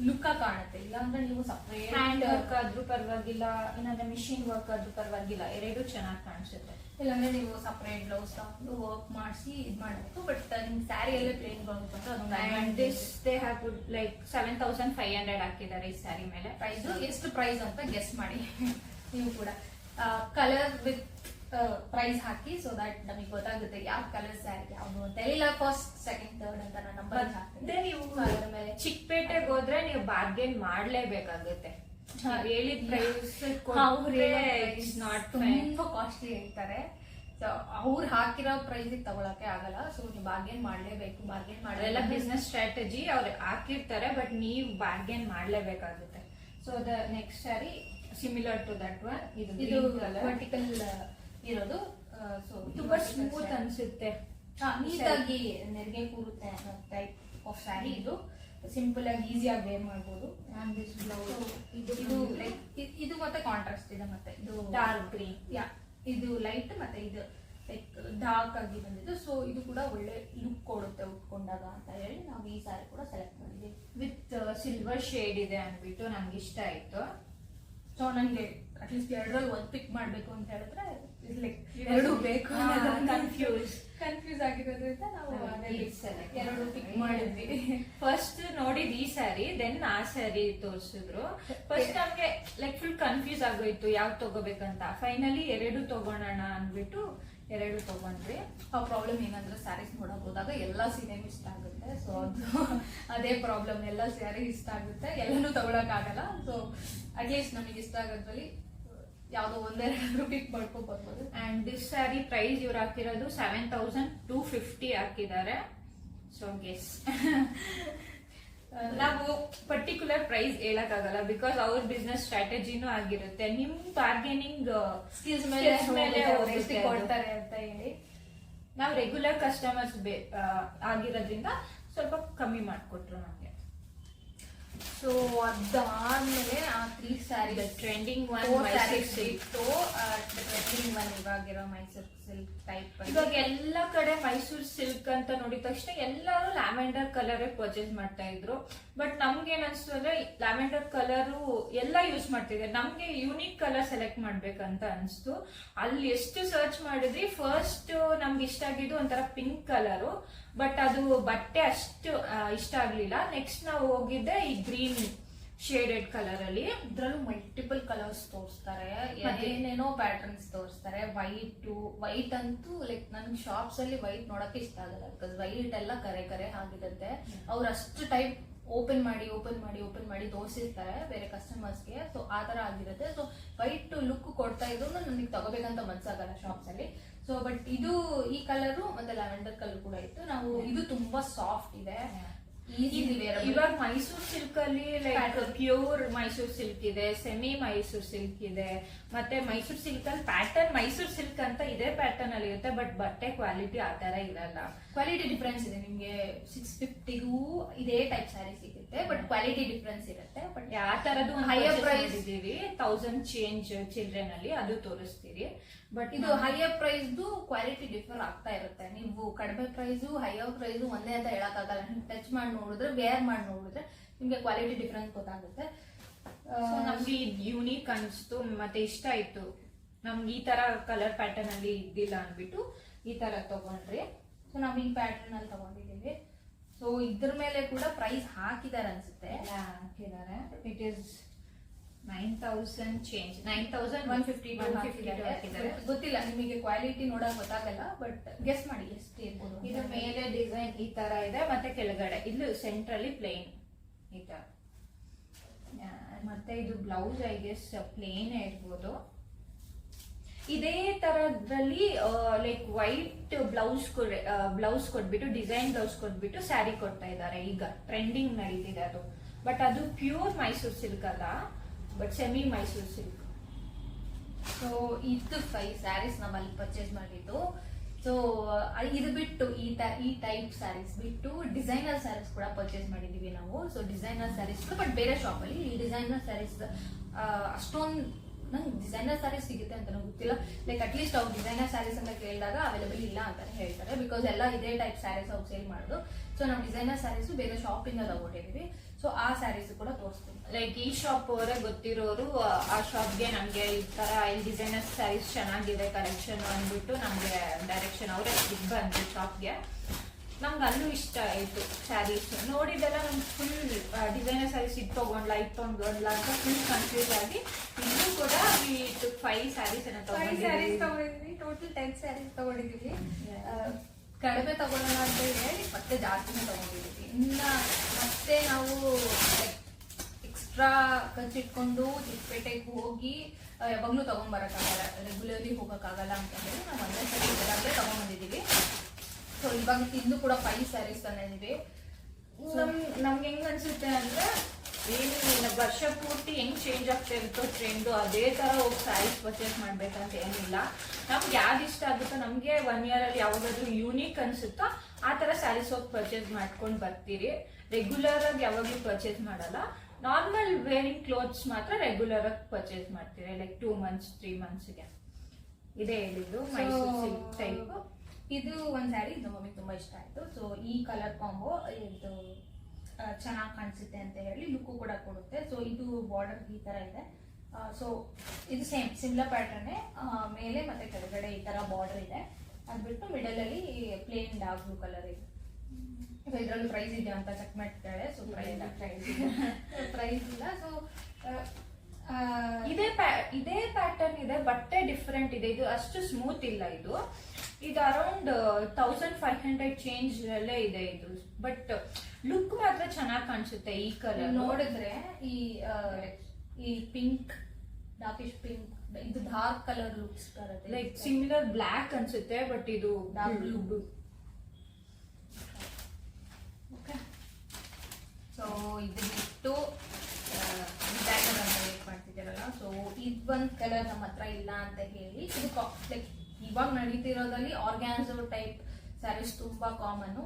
ಲುಕ್ ಕಾಣುತ್ತೆ. ಇಲ್ಲಾಂದ್ರೆ ನೀವು ಸಪರೇಟ್ ಹ್ಯಾಂಡ್ ವರ್ಕ್ ಆದ್ರೂ ಪರವಾಗಿಲ್ಲ, ಇಲ್ಲಾಂದ್ರೆ ಮಿಷಿನ್ ವರ್ಕ್ ಆದ್ರೂ ಪರವಾಗಿಲ್ಲ, ಎರಡು ಚೆನ್ನಾಗಿ ಕಾಣಿಸುತ್ತೆ. ಇಲ್ಲಾಂದ್ರೆ ನೀವು ಸಪರೇಟ್ ಬ್ಲೌಸ್ ತಗೊಂಡು ವರ್ಕ್ ಮಾಡಿಸಿ ಇದ್ ಮಾಡಬೇಕು. ಬಟ್ ನಿಮ್ ಸ್ಯಾರಿ ಎಲ್ಲ ಪ್ಲೇನ್ ಬ್ಲೌಸ್ ಬಂದ್ರೆ ಅದೊಂದು ಲೈಕ್ 7,500 ಹಾಕಿದ್ದಾರೆ ಈ ಸ್ಯಾರಿ ಮೇಲೆ. ಪ್ರೈಸ್ ಎಷ್ಟು ಪ್ರೈಸ್ ಅಂತ ಗೆಸ್ ಮಾಡಿ ನೀವು ಕೂಡ. ಕಲರ್ ವಿತ್ ಪ್ರೈಸ್ ಹಾಕಿ, ಸೊ ದಟ್ ನಮಗೆ ಗೊತ್ತಾಗುತ್ತೆ ಯಾವ ಕಲರ್ ಸ್ಯಾರಿ ಯಾವುದು ಅಂತ. ಇಲ್ಲ ಫಸ್ಟ್ ಸೆಕೆಂಡ್ ಥರ್ಡ್ ಅಂತ ನಾನು ನಂಬರ್ ಹಾಕ್ತೀನಿ. ನೀವು ಮೇಲೆ ಚಿಕ್ಕಪೇಟೆಗೆ ಹೋದ್ರೆ ನೀವು ಬಾರ್ಗೇನ್ ಮಾಡ್ಲೇಬೇಕಾಗುತ್ತೆ. ಹೇಳಿದ ಪ್ರೈಸ್ ನಾಟ್ ತುಂಬಾ ಕಾಸ್ಟ್ಲಿ ಹೇಳ್ತಾರೆ. ಸೊ ಅವ್ರು ಹಾಕಿರೋ ಪ್ರೈಸ್ ತಗೊಳಕ್ಕೆ ಆಗಲ್ಲ. ಸೊ ನೀವು ಬಾರ್ಗೇನ್ ಮಾಡ್ಲೇಬೇಕು. ಬಾರ್ಗೇನ್ ಅದೆಲ್ಲ ಬಿಸ್ನೆಸ್ ಸ್ಟ್ರಾಟಜಿ ಅವ್ರು ಹಾಕಿರ್ತಾರೆ, ಬಟ್ ನೀವು ಬಾರ್ಗೇನ್ ಮಾಡ್ಲೇಬೇಕಾಗುತ್ತೆ. So the next sari similar to that one. ಇದು ವರ್ಟಿಕಲ್ ಇರೋದು. ಸೊ ತುಂಬಾ ಸ್ಮೂತ್ ಅನ್ಸುತ್ತೆ, ನೀಟಾಗಿ ನೆರಿಗೆ ಕೂರುತ್ತೆ ಅನ್ನೋ ಟೈಪ್ ಆಫ್ ಸ್ಯಾರಿ. ಇದು ಸಿಂಪಲ್ ಆಗಿ ಈಸಿಯಾಗಿ ವೇರ್ ಮಾಡ್ಬೋದು. ಇದು ಲೈಕ್ ಇದು ಮತ್ತೆ ಕಾಂಟ್ರಾಸ್ಟ್ ಇದೆ, ಮತ್ತೆ ಇದು ಡಾರ್ಕ್ ಗ್ರೀನ್. ಇದು ಲೈಟ್, ಮತ್ತೆ ಇದು ಲೈಕ್ ಡಾರ್ಕ್ ಆಗಿ ಬಂದಿದ್ದು. ಸೊ ಇದು ಕೂಡ ಒಳ್ಳೆ ಲುಕ್ ಕೊಡುತ್ತೆ ಉಟ್ಕೊಂಡಾಗ ಅಂತ ಹೇಳಿ ನಾವು ಈ ಸ್ಯಾರಿ ಕೂಡ ಸೆಲೆಕ್ಟ್ ಮಾಡಿದ್ವಿ. ವಿತ್ ಸಿಲ್ವರ್ ಶೇಡ್ ಇದೆ ಅಂದ್ಬಿಟ್ಟು ನಂಗೆ ಇಷ್ಟ ಆಯ್ತು. ಸೊ ನಂಗೆ ಅಟ್ಲೀಸ್ಟ್ ಎರಡರಲ್ಲಿ ಒಂದು ಪಿಕ್ ಮಾಡ್ಬೇಕು ಅಂತ ಹೇಳಿದ್ರೆ ಲೈಕ್ ಎರಡು ಬೇಕು, ಕನ್ಫ್ಯೂಸ್ ಆಗಿರೋದ್ರಿಂದ ನಾವು ಎರಡು ಪಿಕ್ ಮಾಡಿದ್ವಿ. ಫಸ್ಟ್ ನೋಡಿದ್ ಈ ಸ್ಯಾರಿ, ದೆನ್ ಆ ಸ್ಯಾರಿ ತೋರಿಸಿದ್ರು. ಫಸ್ಟ್ ನಮ್ಗೆ ಲೈಕ್ ಫುಲ್ ಕನ್ಫ್ಯೂಸ್ ಆಗೋಯ್ತು ಯಾವ್ದು ತಗೋಬೇಕಂತ. ಫೈನಲಿ ಎರಡು ತಗೋಣ ಅಂದ್ಬಿಟ್ಟು ಎರಡು ತಗೊಂಡ್ವಿ. ಆ ಪ್ರಾಬ್ಲಮ್ ಏನಂದ್ರೆ ಸ್ಯಾರೀಸ್ ನೋಡಕ್ ಹೋದಾಗ ಎಲ್ಲ ಸೀರೆನೂ ಇಷ್ಟ ಆಗುತ್ತೆ. ಸೊ ಅದು ಅದೇ ಪ್ರಾಬ್ಲಮ್, ಎಲ್ಲ ಸ್ಯಾರಿ ಇಷ್ಟ ಆಗುತ್ತೆ, ಎಲ್ಲನೂ ತಗೊಳಕ್ ಆಗಲ್ಲ. ಸೊ ಅಟ್ಲೀಸ್ಟ್ ನಮಗೆ ಇಷ್ಟ ಆಗೋದ್ರಲ್ಲಿ ಯಾವ್ದೋ ಒಂದೆರಡು ಪಿಕ್ ಮಾಡ್ಕೊ ಬರ್ಬೋದು. ಅಂಡ್ ದಿಸ್ ಸ್ಯಾರಿ ಪ್ರೈಸ್ ಇವ್ರು ಹಾಕಿರೋದು 7,250 ಹಾಕಿದ್ದಾರೆ. So guess. ನಾವು ಪರ್ಟಿಕ್ಯುಲರ್ ಪ್ರೈಸ್ ಹೇಳಕ್ಕಾಗಲ್ಲ, ಬಿಕಾಸ್ ಅವ್ರ ಬಿಸ್ನೆಸ್ ಸ್ಟ್ರಾಟಜಿನೂ ಆಗಿರುತ್ತೆ. ನಿಮ್ ಬಾರ್ಗೇನಿಂಗ್ ಸ್ಕಿಲ್ಸ್ ಮೇಲೆ ಕೊಡ್ತಾರೆ ಅಂತ ಹೇಳಿ. ನಾವು ರೆಗ್ಯುಲರ್ ಕಸ್ಟಮರ್ಸ್ ಆಗಿರೋದ್ರಿಂದ ಸ್ವಲ್ಪ ಕಮ್ಮಿ ಮಾಡಿಕೊಟ್ರು ನಮಗೆ. ಸೊ ಅದಾದ್ಮೇಲೆ ಆ 3 saree trending one 4 Mysuru sarees silk. ಇತ್ತು. ಟ್ರೆಂಡಿಂಗ್ ಒನ್ ಇವಾಗಿರೋ ಮೈಸೂರು ಸಿಲ್ಕ್ ಟೈಪ್. ಇವಾಗ ಎಲ್ಲ ಕಡೆ ಮೈಸೂರು ಸಿಲ್ಕ್ ಅಂತ ನೋಡಿದ ತಕ್ಷಣ ಎಲ್ಲರೂ ಲ್ಯಾವೆಂಡರ್ ಕಲರ್ ಪರ್ಚೇಸ್ ಮಾಡ್ತಾ ಇದ್ರು. ಬಟ್ ನಮ್ಗೆ ಏನ್ ಅನ್ಸ್ತು ಅಂದ್ರೆ ಲ್ಯಾವೆಂಡರ್ ಕಲರ್ ಎಲ್ಲ ಯೂಸ್ ಮಾಡ್ತಿದ್ದಾರೆ, ನಮ್ಗೆ ಯೂನಿಕ್ ಕಲರ್ ಸೆಲೆಕ್ಟ್ ಮಾಡ್ಬೇಕಂತ ಅನ್ಸ್ತು. ಅಲ್ಲಿ ಎಷ್ಟು ಸರ್ಚ್ ಮಾಡಿದ್ರಿ, ಫಸ್ಟ್ ನಮ್ಗೆ ಇಷ್ಟ ಆಗಿದ್ದು ಒಂಥರ ಪಿಂಕ್ ಕಲರು, ಬಟ್ ಅದು ಬಟ್ಟೆ ಅಷ್ಟು ಇಷ್ಟ ಆಗ್ಲಿಲ್ಲ. ನೆಕ್ಸ್ಟ್ ನಾವು ಹೋಗಿದ್ದೆ ಈ ಗ್ರೀನ್ ಶೇಡೆಡ್ ಕಲರ್ ಅಲ್ಲಿ. ಇದ್ರಲ್ಲೂ ಮಲ್ಟಿಪಲ್ ಕಲರ್ಸ್ ತೋರಿಸ್ತಾರೆ, ಏನೇನೋ ಪ್ಯಾಟರ್ನ್ಸ್ ತೋರಿಸ್ತಾರೆ. ವೈಟ್ ಅಂತೂ ಲೈಕ್ ನನ್ಗೆ ಶಾಪ್ಸ್ ಅಲ್ಲಿ ವೈಟ್ ನೋಡಕ್ಕೆ ಇಷ್ಟ ಆಗಲ್ಲ, ಬಿಕಾಸ್ ವೈಟ್ ಎಲ್ಲ ಕರೆ ಕರೆ ಆಗಿರುತ್ತೆ. ಅವ್ರು ಅಷ್ಟು ಟೈಪ್ ಓಪನ್ ಮಾಡಿ ತೋರಿಸಿರ್ತಾರೆ ಬೇರೆ ಕಸ್ಟಮರ್ಸ್ಗೆ. ಸೊ ಆ ತರ ಆಗಿರುತ್ತೆ. ಸೊ ವೈಟ್ ಲುಕ್ ಕೊಡ್ತಾ ಇದ್ರು ನನಗೆ ತಗೋಬೇಕಂತ ಮನ್ಸಾಗಲ್ಲ ಶಾಪ್ಸ್ ಅಲ್ಲಿ. ಸೊ ಬಟ್ ಇದು ಈ ಕಲರ್ ಮತ್ತೆ ಲ್ಯಾವೆಂಡರ್ ಕಲರ್ ಕೂಡ ಇತ್ತು. ನಾವು ಇದು ತುಂಬಾ ಸಾಫ್ಟ್ ಇದೆ, ಇವಾಗ ಮೈಸೂರು ಸಿಲ್ಕ್ ಅಲ್ಲಿ ಲೈಕ್ ಪ್ಯೂರ್ ಮೈಸೂರು ಸಿಲ್ಕ್ ಇದೆ, ಸೆಮಿ ಮೈಸೂರು ಸಿಲ್ಕ್ ಇದೆ, ಮತ್ತೆ ಮೈಸೂರು ಸಿಲ್ಕ್ ಅಲ್ಲಿ ಪ್ಯಾಟರ್ನ್ ಮೈಸೂರು ಸಿಲ್ಕ್ ಅಂತ ಇದೇ ಪ್ಯಾಟರ್ನ್ ಅಲ್ಲಿ ಇರುತ್ತೆ. ಬಟ್ ಬಟ್ಟೆ ಕ್ವಾಲಿಟಿ ಆ ತರ ಇರಲ್ಲ, ಕ್ವಾಲಿಟಿ ಡಿಫ್ರೆನ್ಸ್ ಇದೆ. ನಿಮ್ಗೆ 650ಗೂ ಇದೇ ಟೈಪ್ ಸ್ಯಾರಿ ಸಿಗುತ್ತೆ, ಬಟ್ ಕ್ವಾಲಿಟಿ ಡಿಫ್ರೆನ್ಸ್ ಇರುತ್ತೆ. ಬಟ್ ಆ ತರದ್ದು ಹೈಯರ್ ಪ್ರೈಸ್ ಇದೀವಿ 1000 ಚೇಂಜ್ ಚಿಲ್ಡ್ರನ್ ಅಲ್ಲಿ ಅದು ತೋರಿಸ್ತೀರಿ. ಬಟ್ ಇದು ಹೈಯರ್ ಪ್ರೈಸ್ ಕ್ವಾಲಿಟಿ ಡಿಫರ್ ಆಗ್ತಾ ಇರುತ್ತೆ. ನೀವು ಕಡಿಮೆ ಪ್ರೈಸ್ ಹೈಯರ್ ಪ್ರೈಸ್ ಒಂದೇ ಅಂತ ಹೇಳಕ್ ಆಗಲ್ಲ. ಟಚ್ ಮಾಡಿ ನೋಡಿದ್ರೆ, ವೇರ್ ಮಾಡಿ ನೋಡಿದ್ರೆ ನಿಮ್ಗೆ ಕ್ವಾಲಿಟಿ ಡಿಫರೆನ್ಸ್ ಗೊತ್ತಾಗುತ್ತೆ. ನಮ್ಗೆ ಯೂನಿಕ್ ಅನಿಸ್ತು ಮತ್ತೆ ಇಷ್ಟ ಆಯ್ತು. ನಮ್ಗೆ ಈ ತರ ಕಲರ್ ಪ್ಯಾಟರ್ನ್ ಅಲ್ಲಿ ಇದ್ದಿಲ್ಲ ಅನ್ಬಿಟ್ಟು ಈ ತರ ತಗೊಂಡ್ರಿ. ಸೊ ನಾವ್ ಈ ಪ್ಯಾಟರ್ನ್ ಅಲ್ಲಿ ತಗೊಂಡಿದೀವಿ. ಸೊ ಇದ್ರ ಮೇಲೆ ಕೂಡ ಪ್ರೈಸ್ ಹಾಕಿದಾರೆ ಅನ್ಸುತ್ತೆ. ಹಾಕಿದ್ದಾರೆ. ಇಟ್ ಇಸ್ 9000 ಚೇಂಜ್, 9150 ಹಾಕಿದ್ದಾರೆ. ಗೊತ್ತಿಲ್ಲ, ನಿಮಗೆ ಕ್ವಾಲಿಟಿ ನೋಡಕ್ ಗೊತ್ತಾಗಲ್ಲ, ಬಟ್ ಗೆಸ್ ಮಾಡಿ ಎಷ್ಟು ಇರ್ಬೋದು. ಇದು ಮೇಲೆ ಡಿಸೈನ್ ಈ ತರ ಇದೆ, ಮತ್ತೆ ಕೆಳಗಡೆ ಇದು ಸೆಂಟ್ರಲ್ಲಿ ಪ್ಲೇನ್ ಈ ತರ. ಮತ್ತೆ ಇದು ಬ್ಲೌಸ್ ಐ ಗೆಸ್ ಪ್ಲೇನ್ ಇರ್ಬೋದು. ಇದೇ ತರದಲ್ಲಿ ಲೈಕ್ ವೈಟ್ ಬ್ಲೌಸ್ ಕೊಟ್ಬಿಟ್ಟು ಡಿಸೈನ್ ಬ್ಲೌಸ್ ಕೊಟ್ಬಿಟ್ಟು ಸ್ಯಾರಿ ಕೊಡ್ತಾ ಇದ್ದಾರೆ. ಈಗ ಟ್ರೆಂಡಿಂಗ್ ನಡೀತಿದೆ ಅದು. ಬಟ್ ಅದು ಪ್ಯೂರ್ ಮೈಸೂರು ಸಿಲ್ಕ್ ಅಲ್ಲ, but semi Mysuru silk. So ಇದು 5 ಸ್ಯಾರೀಸ್ ನಾವು ಅಲ್ಲಿ ಪರ್ಚೇಸ್ ಮಾಡಿದ್ದು. ಸೊ ಇದು ಬಿಟ್ಟು ಈ ಟೈಪ್ ಸ್ಯಾರೀಸ್ ಬಿಟ್ಟು ಡಿಸೈನರ್ ಸ್ಯಾರೀಸ್ ಕೂಡ ಪರ್ಚೇಸ್ ಮಾಡಿದೀವಿ ನಾವು. ಸೊ ಡಿಸೈನರ್ ಸ್ಯಾರೀಸ್ ಬಟ್ ಬೇರೆ ಶಾಪ್ ಅಲ್ಲಿ. ಈ ಡಿಸೈನರ್ ಸ್ಯಾರೀಸ್ ಅಷ್ಟೊಂದು ನಂಗೆ ಡಿಸೈನರ್ ಸ್ಯಾರೀಸ್ ಸಿಗುತ್ತೆ ಅಂತ ಗೊತ್ತಿಲ್ಲ. ಲೈಕ್ ಅಟ್ಲೀಸ್ಟ್ ಅವ್ರು ಡಿಸೈನರ್ ಸ್ಯಾರೀಸ್ ಅಂತ ಕೇಳಿದಾಗ ಅವೈಲೇಬಲ್ ಇಲ್ಲ ಅಂತಾನೆ ಹೇಳ್ತಾರೆ, ಬಿಕಾಸ್ ಎಲ್ಲ ಇದೇ ಟೈಪ್ ಸ್ಯಾರೀಸ್ ಅವ್ರು ಸೇಲ್ ಮಾಡೋದು. ಸೊ ನಾವು ಡಿಸೈನರ್ ಸ್ಯಾರೀಸ್ ಬೇರೆ ಶಾಪಿಂದ ತಗೊಂಡಿದೀವಿ. ಸೊ ಆ ಸ್ಯಾರೀಸ್ ಕೂಡ ತೋರಿಸ್ತೀವಿ. ಲೈಕ್ ಈ ಶಾಪ್ ಅವರೇ ಗೊತ್ತಿರೋರು ಆ ಶಾಪ್ಗೆ ನಮ್ಗೆ ಈ ತರ ಇಲ್ಲಿ ಡಿಸೈನರ್ ಸ್ಯಾರೀಸ್ ಚೆನ್ನಾಗಿದೆ ಕಲೆಕ್ಷನ್ ಅಂದ್ಬಿಟ್ಟು ನಮ್ಗೆ ಡೈರೆಕ್ಷನ್ ಅವರೇ ಬಂದ್ರು ಶಾಪ್ಗೆ. ನಮ್ಗೆ ಅಲ್ಲೂ ಇಷ್ಟ ಆಯ್ತು ಸ್ಯಾರೀಸ್ ನೋಡಿದೆಲ್ಲ. ನಮ್ಗೆ ಫುಲ್ ಡಿಸೈನರ್ ಸ್ಯಾರೀಸ್ ಇದು ತಗೊಂಡ್ಲಾ ಅಂತ ಫುಲ್ ಕನ್ಫ್ಯೂಸ್ ಆಗಿ ಇನ್ನೂ ಕೂಡ 5 ಸ್ಯಾರೀಸ್ ತಗೊಂಡಿದ್ವಿ. ಟೋಟಲ್ 10 ಸ್ಯಾರೀಸ್ ತಗೊಂಡಿದೀವಿ. ಕಡಿಮೆ ತಗೊಳ್ಳೋಣ ಅಂತ ಹೇಳಿ ಮತ್ತೆ ಜಾಸ್ತಿನೇ ತಗೊಂಡಿದೀವಿ. ಇನ್ನ ಮತ್ತೆ ನಾವು ಎಕ್ಸ್ಟ್ರಾ ಖರ್ಚಿಟ್ಕೊಂಡು ಚಿಕ್ಕಪೇಟೆಗೆ ಹೋಗಿ ಯಾವಾಗ್ಲೂ ತಗೊಂಡ್ಬರಕ್ಕಾಗಲ್ಲ, ರೆಗ್ಯುಲರ್ಲಿ ಹೋಗಕ್ಕಾಗಲ್ಲ ಅಂತ ಹೇಳಿ ನಾವು ಒಂದೇ ಸರಿ ಇದರಾಗಲೇ ತಗೊಂಡ್ಬಂದಿದೀವಿ. ಸೊ ಇವಾಗ ಇನ್ನು ಕೂಡ 5 ಸ್ಯಾರೀಸ್ ತಂದಿದೀವಿ. ನಮ್ಗೆ ಹೆಂಗ್ ಅನ್ಸುತ್ತೆ ಅಂದ್ರೆ ಏನು ವರ್ಷ ಪೂರ್ತಿ ಹೆಂಗ್ ಚೇಂಜ್ ಆಗ್ತಾ ಇರುತ್ತೋ ಟ್ರೆಂಡ್ ಅದೇ ತರ ಹೋಗಿ ಸ್ಯಾರೀಸ್ ಪರ್ಚೇಸ್ ಮಾಡ್ಬೇಕಂತ ಏನಿಲ್ಲ. ನಮ್ಗೆ ಯಾವ್ದು ಇಷ್ಟ ಆಗುತ್ತೋ, ನಮ್ಗೆ 1 ಇಯರ್ ಅಲ್ಲಿ ಯಾವಾಗಾದ್ರೂ ಯೂನಿಕ್ ಅನ್ಸುತ್ತೋ ಆ ತರ ಸ್ಯಾರೀಸ್ ಹೋಗಿ ಪರ್ಚೇಸ್ ಮಾಡ್ಕೊಂಡು ಬರ್ತೀರಿ. ರೆಗ್ಯುಲರ್ ಆಗಿ ಯಾವಾಗ್ಲೂ ಪರ್ಚೇಸ್ ಮಾಡಲ್ಲ. ನಾರ್ಮಲ್ ವೇರಿಂಗ್ ಕ್ಲೋತ್ಸ್ ಮಾತ್ರ ರೆಗ್ಯುಲರ್ ಆಗಿ ಪರ್ಚೇಸ್ ಮಾಡ್ತೀರಿ, ಲೈಕ್ 2 ಮಂತ್ಸ್ 3 ಮಂತ್ಸ್ಗೆ. ಇದೇ ಹೇಳಿದ್ದು ಮೈಸೂರು ಸಿಲ್ಕ್ ಟೈಪ್. ಇದು ಒಂದ್ ಸ್ಯಾರಿ ಇದು ಮಮ್ಮಿಗೆ ತುಂಬಾ ಇಷ್ಟ ಆಯ್ತು. ಸೊ ಈ ಕಲರ್ ಕಾಂಬೋ ಇದು ಚೆನ್ನಾಗಿ ಕಾಣಿಸುತ್ತೆ ಅಂತ ಹೇಳಿ ಲುಕ್ ಕೂಡ ಕೊಡುತ್ತೆ. ಸೊ ಇದು ಬಾರ್ಡರ್ ಈ ತರ ಇದೆ. ಸೊ ಇದು ಸಿಮಿಲರ್ ಪ್ಯಾಟರ್ನ್ ಮೇಲೆ ಮತ್ತೆ ಕೆಳಗಡೆ ಈ ತರ ಬಾರ್ಡರ್ ಇದೆ. ಅದ್ ಬಿಟ್ಟು ಮಿಡಲ್ ಅಲ್ಲಿ ಪ್ಲೇನ್ ಡಾರ್ಕ್ ಬ್ಲೂ ಕಲರ್ ಇದೆ. ಸೊ ಇದ್ರಲ್ಲಿ ಪ್ರೈಸ್ ಇದೆ ಅಂತ ಚೆಕ್ ಮಾಡ್ತಾಳೆ. ಸೊ ಪ್ರೈಸ್ ಇಲ್ಲ. ಸೊ ಇದೇ ಪ್ಯಾಟರ್ನ್ ಇದೆ, ಬಟ್ಟೆ ಡಿಫ್ರೆಂಟ್ ಇದೆ. ಇದು ಅಷ್ಟು ಸ್ಮೂತ್ ಇಲ್ಲ. ಇದು ಅರೌಂಡ್ 1500 ಚೇಂಜ್ ಅಲ್ಲೇ ಇದೆ ಇದು. ಬಟ್ ಲುಕ್ ಮಾತ್ರ ಚೆನ್ನಾಗಿ ಕಾಣಿಸುತ್ತೆ. ಈ ಕಲರ್ ನೋಡಿದ್ರೆ ಈ ಪಿಂಕ್ ಡಾರ್ಕಿಶ್ ಪಿಂಕ್ ಇದು ಡಾರ್ಕ್ ಕಲರ್ ಲುಕ್ಸ್ ಬರುತ್ತೆ. ಲೈಕ್ ಸಿಮಿಲರ್ ಬ್ಲಾಕ್ ಅನ್ಸುತ್ತೆ, ಬಟ್ ಇದು ಡಾರ್ಕ್ ಬ್ಲೂ. ಸೊ ಇದು ಬಿಟ್ಟು ಡಿಸೈನರ್ ಅಂತ ವೇಟ್ ಮಾಡ್ತಿದ್ದೀರಲ್ಲ. ಸೊ ಇದೊಂದು ಕಲರ್ ನಮ್ಮ ಹತ್ರ ಇಲ್ಲ ಅಂತ ಹೇಳಿ ಇದು ಲೈಕ್ ಇವಾಗ ನಡೀತಿರೋದಲ್ಲಿ ಆರ್ಗ್ಯಾನ್ಸೋ ಟೈಪ್ ಸ್ಯಾರೀಸ್ ತುಂಬಾ ಕಾಮನ್.